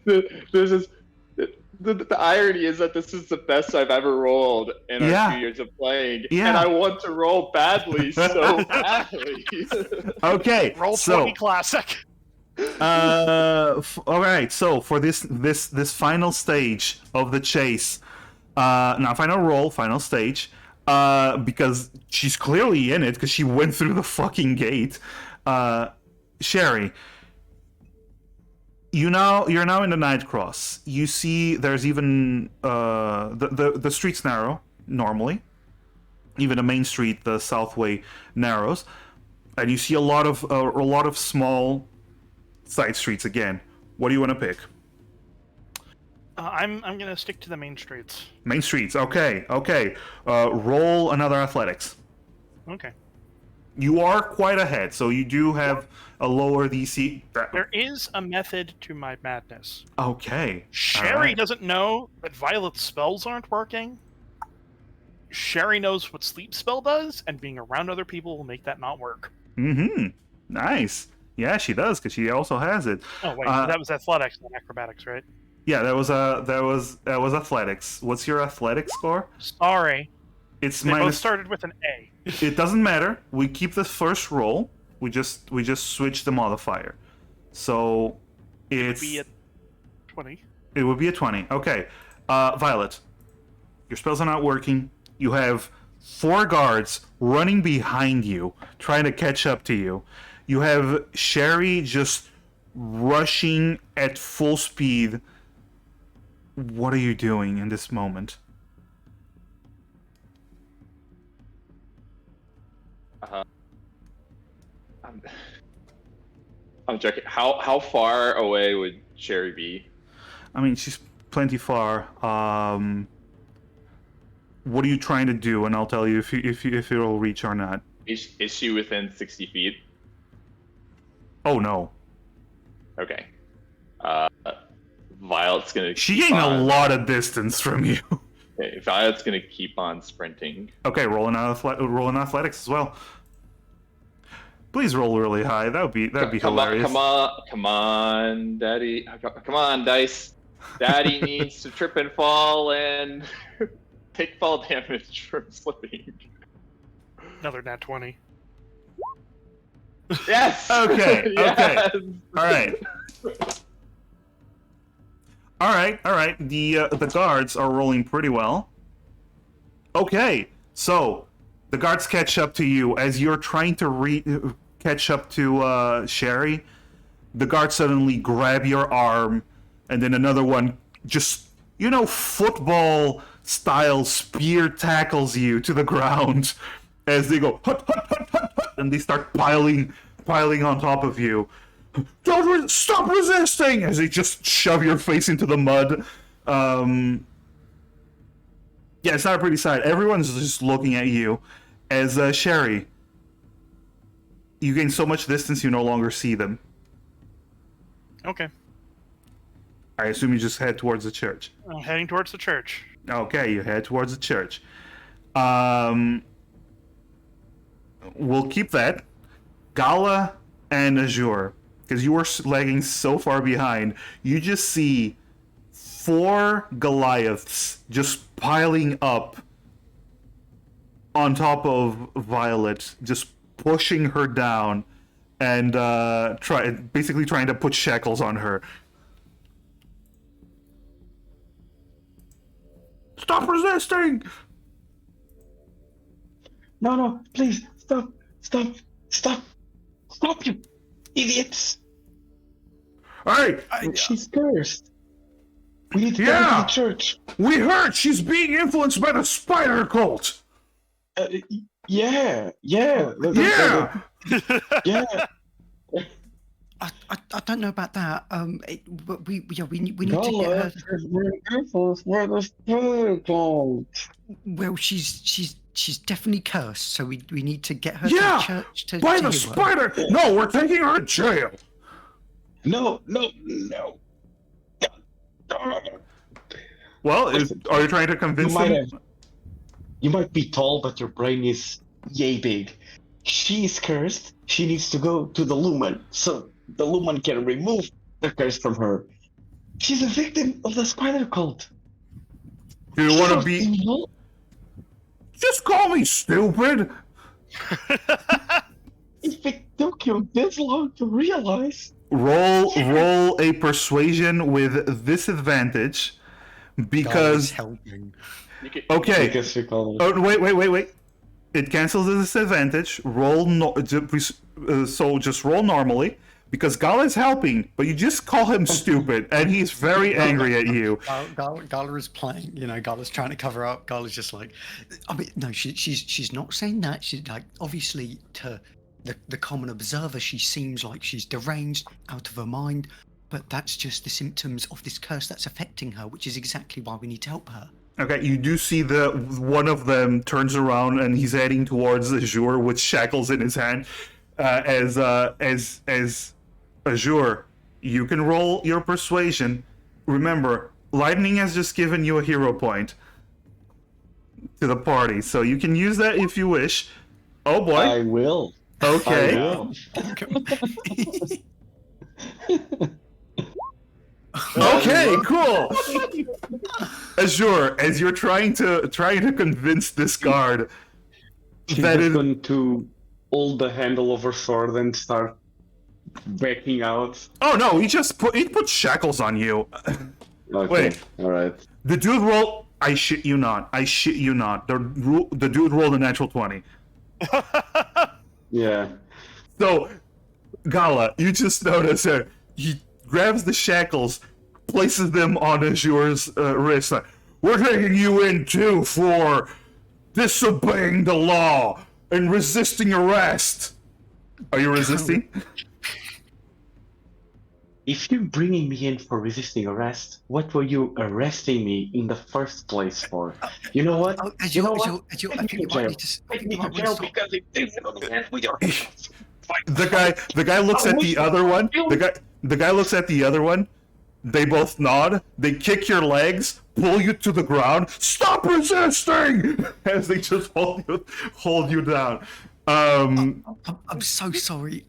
There's this, the irony is that this is the best I've ever rolled in our 2 years of playing, and I want to roll badly so badly. Okay, Roll 20 so classic. all right. So for this final stage of the chase, not final roll, final stage, because she's clearly in it because she went through the fucking gate. Sherry, you're now in the night cross. You see, there's even the streets narrow normally. Even the main street, the Southway, narrows, and you see a lot of small side streets again. What do you want to pick? I'm gonna stick to the main streets. Main streets. Okay. Roll another athletics. Okay. You are quite ahead, so you do have a lower DC. There is a method to my madness. Okay. Sherry Alright. doesn't know that Violet's spells aren't working. Sherry knows what sleep spell does, and being around other people will make that not work. Mm-hmm. Nice. Yeah, she does, because she also has it. Oh wait, that was athletics, not acrobatics, right? Yeah, that was athletics. What's your athletics score? Sorry, It's they both minus. started with an A. It doesn't matter. We keep the first roll. We just switch the modifier. So it's Be a 20. it would be a 20. Okay. Violet, your spells are not working. You have 4 guards running behind you, trying to catch up to you. You have Sherry just rushing at full speed. What are you doing in this moment? I'm joking. How far away would Sherry be? I mean, she's plenty far. What are you trying to do? And I'll tell you if it'll reach or not. Is she within 60 feet? Oh no, Okay. Violet's gonna. she keep gained a on- lot of distance from you. Okay, Violet's gonna keep on sprinting. Okay, roll an athletics as well. Please roll really high. That'd be hilarious. Come on, Daddy. Come on, Dice. Daddy needs to trip and fall and take fall damage from slipping. Another nat 20. Yes! Okay, Yes! All right. The guards are rolling pretty well. Okay, so the guards catch up to you as you're trying to catch up to Sherry. The guards suddenly grab your arm, and then another one just, football style spear tackles you to the ground as they go hut, hut, hut, hut, hut, and they start piling on top of you. Stop resisting! As they just shove your face into the mud. Yeah, it's not a pretty sight. Everyone's just looking at you as Sherry. You gain so much distance you no longer see them. Okay. I assume you just head towards the church. I'm heading towards the church. Okay, you head towards the church. We'll keep that. Gala and Azure, because you were lagging so far behind, you just see 4 Goliaths just piling up on top of Violet, just pushing her down and basically trying to put shackles on her. Stop resisting! No, please, stop, you idiots! Hey! She's cursed. We need to go to the church. We heard she's being influenced by the spider cult! Yeah. Yeah! Yeah. I don't know about that. But we need to get her. Where the spider cult? Well, she's definitely cursed, so we need to get her Yeah, to the church to by to the heal her. spider! No, we're taking her to jail! No. Well, are you trying to convince them? You might be tall, but your brain is yay big. She's cursed. She needs to go to the Lumen, so the Lumen can remove the curse from her. She's a victim of the spider cult. Do you want to She's be... evil. Just call me stupid! If it took you this long to realize... Roll a persuasion with disadvantage, because... helping. Okay. Because we call it... Oh, wait. It cancels the disadvantage. So just roll normally, because Gala is helping, but you just call him stupid, and he's very angry at you. Gala is playing. Gala's trying to cover up. Gala's just like, I mean, no, she's not saying that. She's like, obviously, to the common observer, she seems like she's deranged, out of her mind. But that's just the symptoms of this curse that's affecting her, which is exactly why we need to help her. Okay, you do see one of them turns around and he's heading towards Azure with shackles in his hand. As Azure, you can roll your persuasion. Remember, Lightning has just given you a hero point to the party, so you can use that if you wish. Oh boy. I will. Okay. I will. Okay, cool. Azure, as you're trying to convince this guard She's that just is going to hold the handle of her sword and start backing out. Oh no, he put shackles on you. Okay, Wait. alright. The dude rolled. I shit you not. The dude rolled a natural 20. Yeah. So, Gala, you just notice her. He grabs the shackles, places them on Azure's wrist. Like, we're taking you in too for disobeying the law and resisting arrest. Are you resisting? If you're bringing me in for resisting arrest, what were you arresting me in the first place for? You know what? Oh, I Azure, think you might need to stop. because it didn't understand with your The guy looks at the other one. The guy looks at the other one. They both nod. They kick your legs, pull you to the ground. Stop resisting! As they just hold you down. I'm so sorry.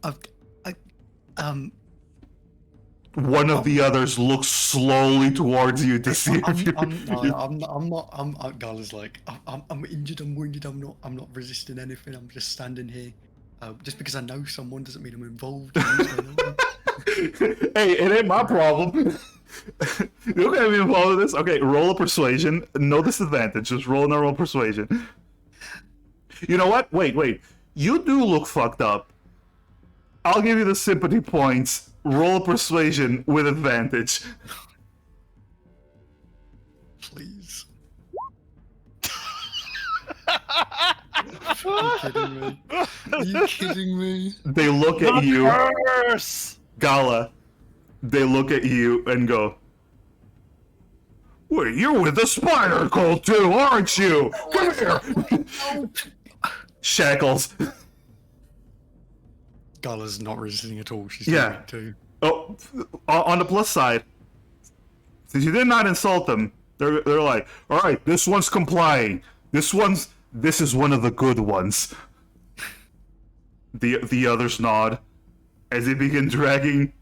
One of the others looks slowly towards you to see if you. I'm not. Gala's like, I'm injured. I'm wounded. I'm not resisting anything. I'm just standing here. Just because I know someone doesn't mean I'm involved. Hey, it ain't my problem. You don't gotta be involved in this. Okay, roll a persuasion. No disadvantage. Just roll a normal persuasion. You know what? Wait. You do look fucked up. I'll give you the sympathy points. Roll a persuasion with advantage. Please. Are you kidding me? Are you kidding me? They look at you, Curse! Gala. They look at you and go, "Wait, you're with the spider cult too, aren't you? Come here." Shackles. Gala's not resisting at all. She's Yeah. doing it too. Oh, on the plus side, since you did not insult them, they're like, "All right, this one's complying. This is one of the good ones." The others nod as they begin dragging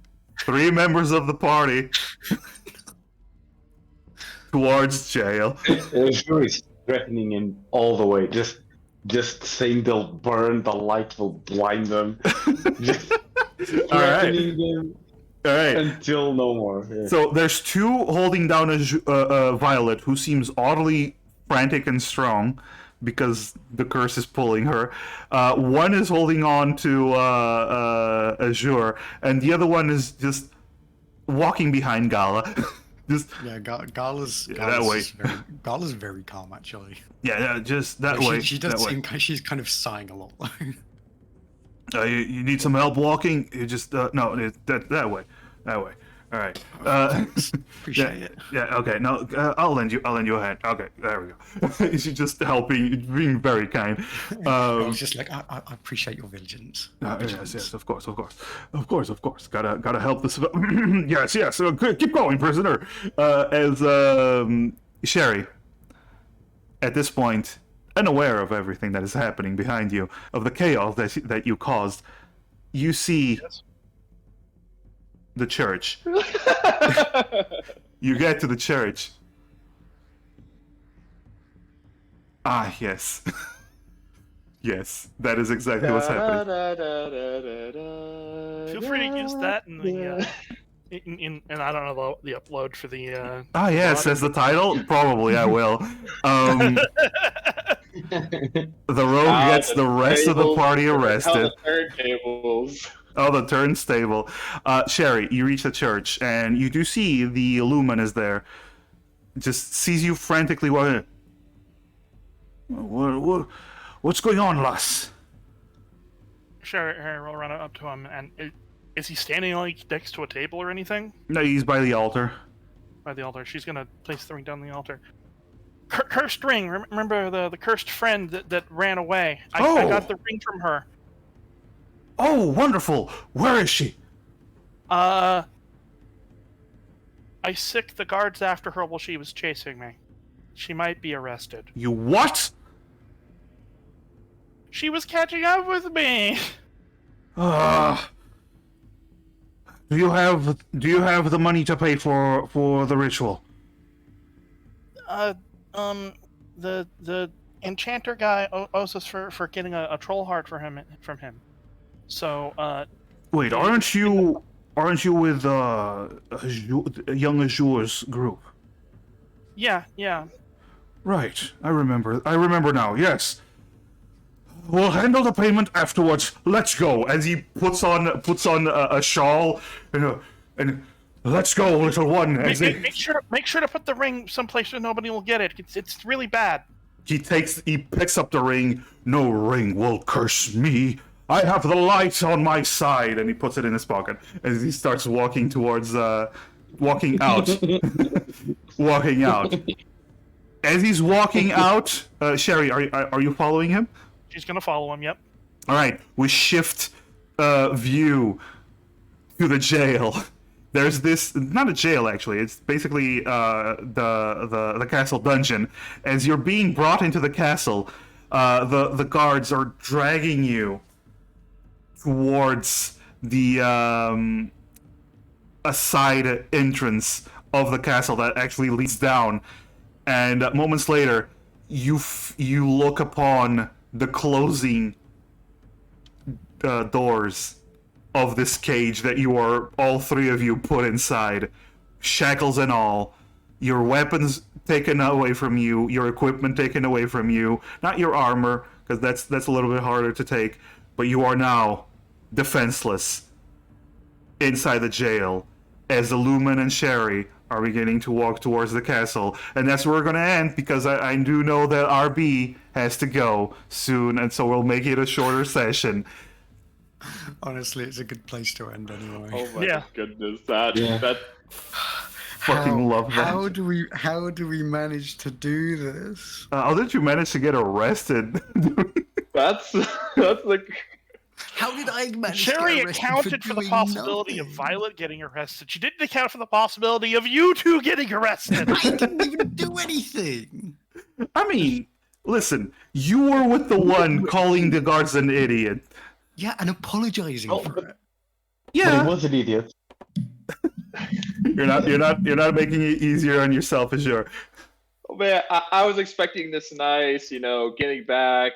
3 members of the party towards jail. Sure is threatening him all the way. Just saying they'll burn, the light will blind them. Just All right. threatening them All right. until no more. Yeah. So there's 2 holding down a Violet, who seems oddly frantic and strong because the curse is pulling her. One is holding on to Azure, and the other one is just walking behind Gala. Just Yeah, Gala's that way. Gala's very calm actually. yeah, just that She- way. She that does way. seem she's kind of sighing a lot. You need some help walking? You just no, that way. All right. Appreciate it. Yeah. Okay. No, I'll lend you a hand. Okay. There we go. She's just helping, being very kind. I was just like, I appreciate your vigilance. Yes. Of course. Gotta help this. Yes. So keep going, prisoner. As Sherry, at this point, unaware of everything that is happening behind you, of the chaos that you caused, you see the church. You get to the church. Ah, yes. Yes, that is exactly what's happening. Feel free to use that in the and I don't know the upload for the Ah, yeah, it says the title. Probably I will. The rogue gets the rest of the party arrested. Turntables. Oh, the turnstable. Sherry, you reach the church, and you do see the Illumin is there. Just sees you frantically walking. What's going on, lass? Sure, we'll run up to him. And is he standing like next to a table or anything? No, he's by the altar. By the altar. She's gonna place the ring down the altar. Cursed ring. Remember the cursed friend that ran away? I got the ring from her. Oh, wonderful! Where is she? I sicked the guards after her while she was chasing me. She might be arrested. You what? She was catching up with me. Do you have the money to pay for the ritual? The enchanter guy owes us for getting a troll heart from him. So, Wait, aren't you with Young Azure's group? Yeah. Right, I remember now. Yes. We'll handle the payment afterwards. Let's go. As he puts on a shawl and let's go, little one. Make sure to put the ring someplace where nobody will get it. It's really bad. He picks up the ring. No ring will curse me. I have the light on my side, and he puts it in his pocket as he starts walking towards walking out. Walking out. As he's walking out, Sherry, are you following him? She's gonna follow him. Yep. All right, we shift view to the jail. There's this, not a jail actually. It's basically the castle dungeon. As you're being brought into the castle, The guards are dragging you towards the a side entrance of the castle that actually leads down. And moments later, you look upon the closing doors of this cage that you are, all three of you, put inside, shackles and all, your weapons taken away from you, your equipment taken away from you, not your armor, because that's a little bit harder to take, but you are now defenseless inside the jail as the Lumen and Sherry are beginning to walk towards the castle. And that's where we're going to end, because I do know that RB has to go soon, and so we'll make it a shorter session. Honestly, it's a good place to end anyway. Oh my Yeah. goodness, Yeah. that Fucking love that. How do we manage to do this? How did you manage to get arrested? that's like How did I manage Sherry to get arrested accounted for the doing possibility of nothing? Violet getting arrested. She didn't account for the possibility of you two getting arrested. I didn't even do anything. I mean, listen, you were with the one calling the guards an idiot. Yeah, and apologizing Oh, for but- it. But he Yeah, was an idiot. you're not making it easier on yourself, as sure. oh man, I was expecting this nice, getting back.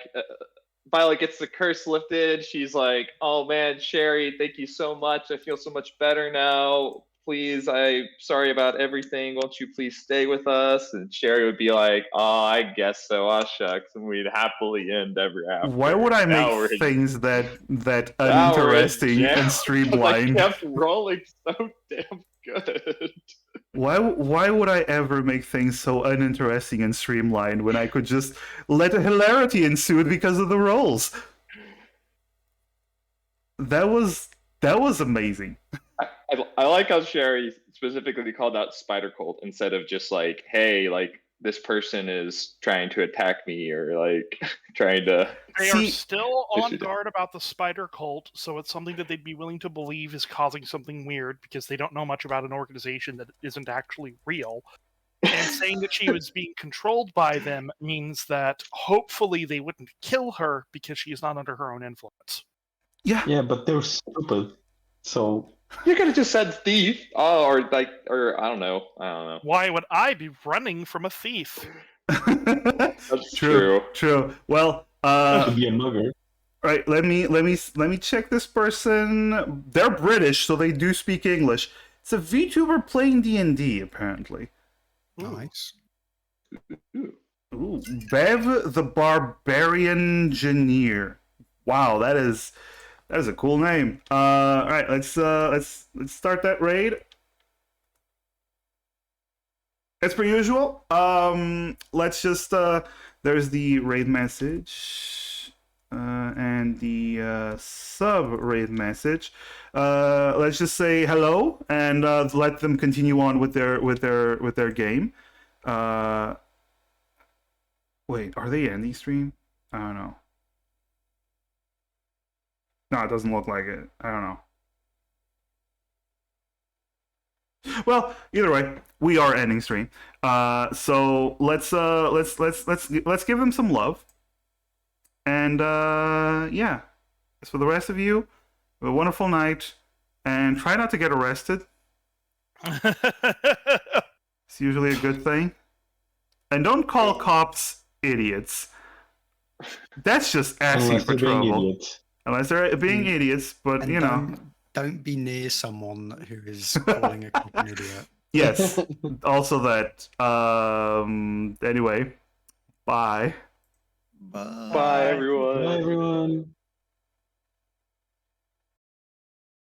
Violet gets the curse lifted. She's like, "Oh man, Sherry, thank you so much. I feel so much better now. Please, I'm sorry about everything. Won't you please stay with us?" And Sherry would be like, "Oh, I guess so. Ah, shucks," and we'd happily end ever after. Why would I Now we're make in- things that now we're in uninteresting jail, and 'cause streamlined? I kept rolling so damn good. Why would I ever make things so uninteresting and streamlined when I could just let a hilarity ensue because of the rolls? That was amazing. I like how Sherry specifically called out Spider Cult instead of just like, "Hey, like this person is trying to attack me," or like trying to. They See- are still on should- guard about the spider cult, so it's something that they'd be willing to believe is causing something weird because they don't know much about an organization that isn't actually real. And saying that she was being controlled by them means that hopefully they wouldn't kill her because she is not under her own influence. Yeah. Yeah, but they're stupid. So You could have just said thief, or I don't know. Why would I be running from a thief? That's True. Well, to be a mugger. right. Let me check this person. They're British, so they do speak English. It's a VTuber playing D&D, apparently. Nice. Ooh, Bev the Barbarian Engineer. Wow, that is a cool name. All right, let's start that raid. As per usual, let's just there's the raid message and the sub raid message. Let's just say hello and let them continue on with their game. Wait, are they ending stream? I don't know. No, it doesn't look like it. I don't know. Well, either way, we are ending stream. So let's give them some love. And yeah. As for the rest of you, have a wonderful night, and try not to get arrested. It's usually a good thing. And don't call cops idiots. That's just asking Unless for they're being trouble. idiots. Unless they're being idiots, but And you know. don't be near someone who is calling a cop an idiot. Yes. Also that. Anyway. Bye. Bye. Bye, everyone. Bye, everyone.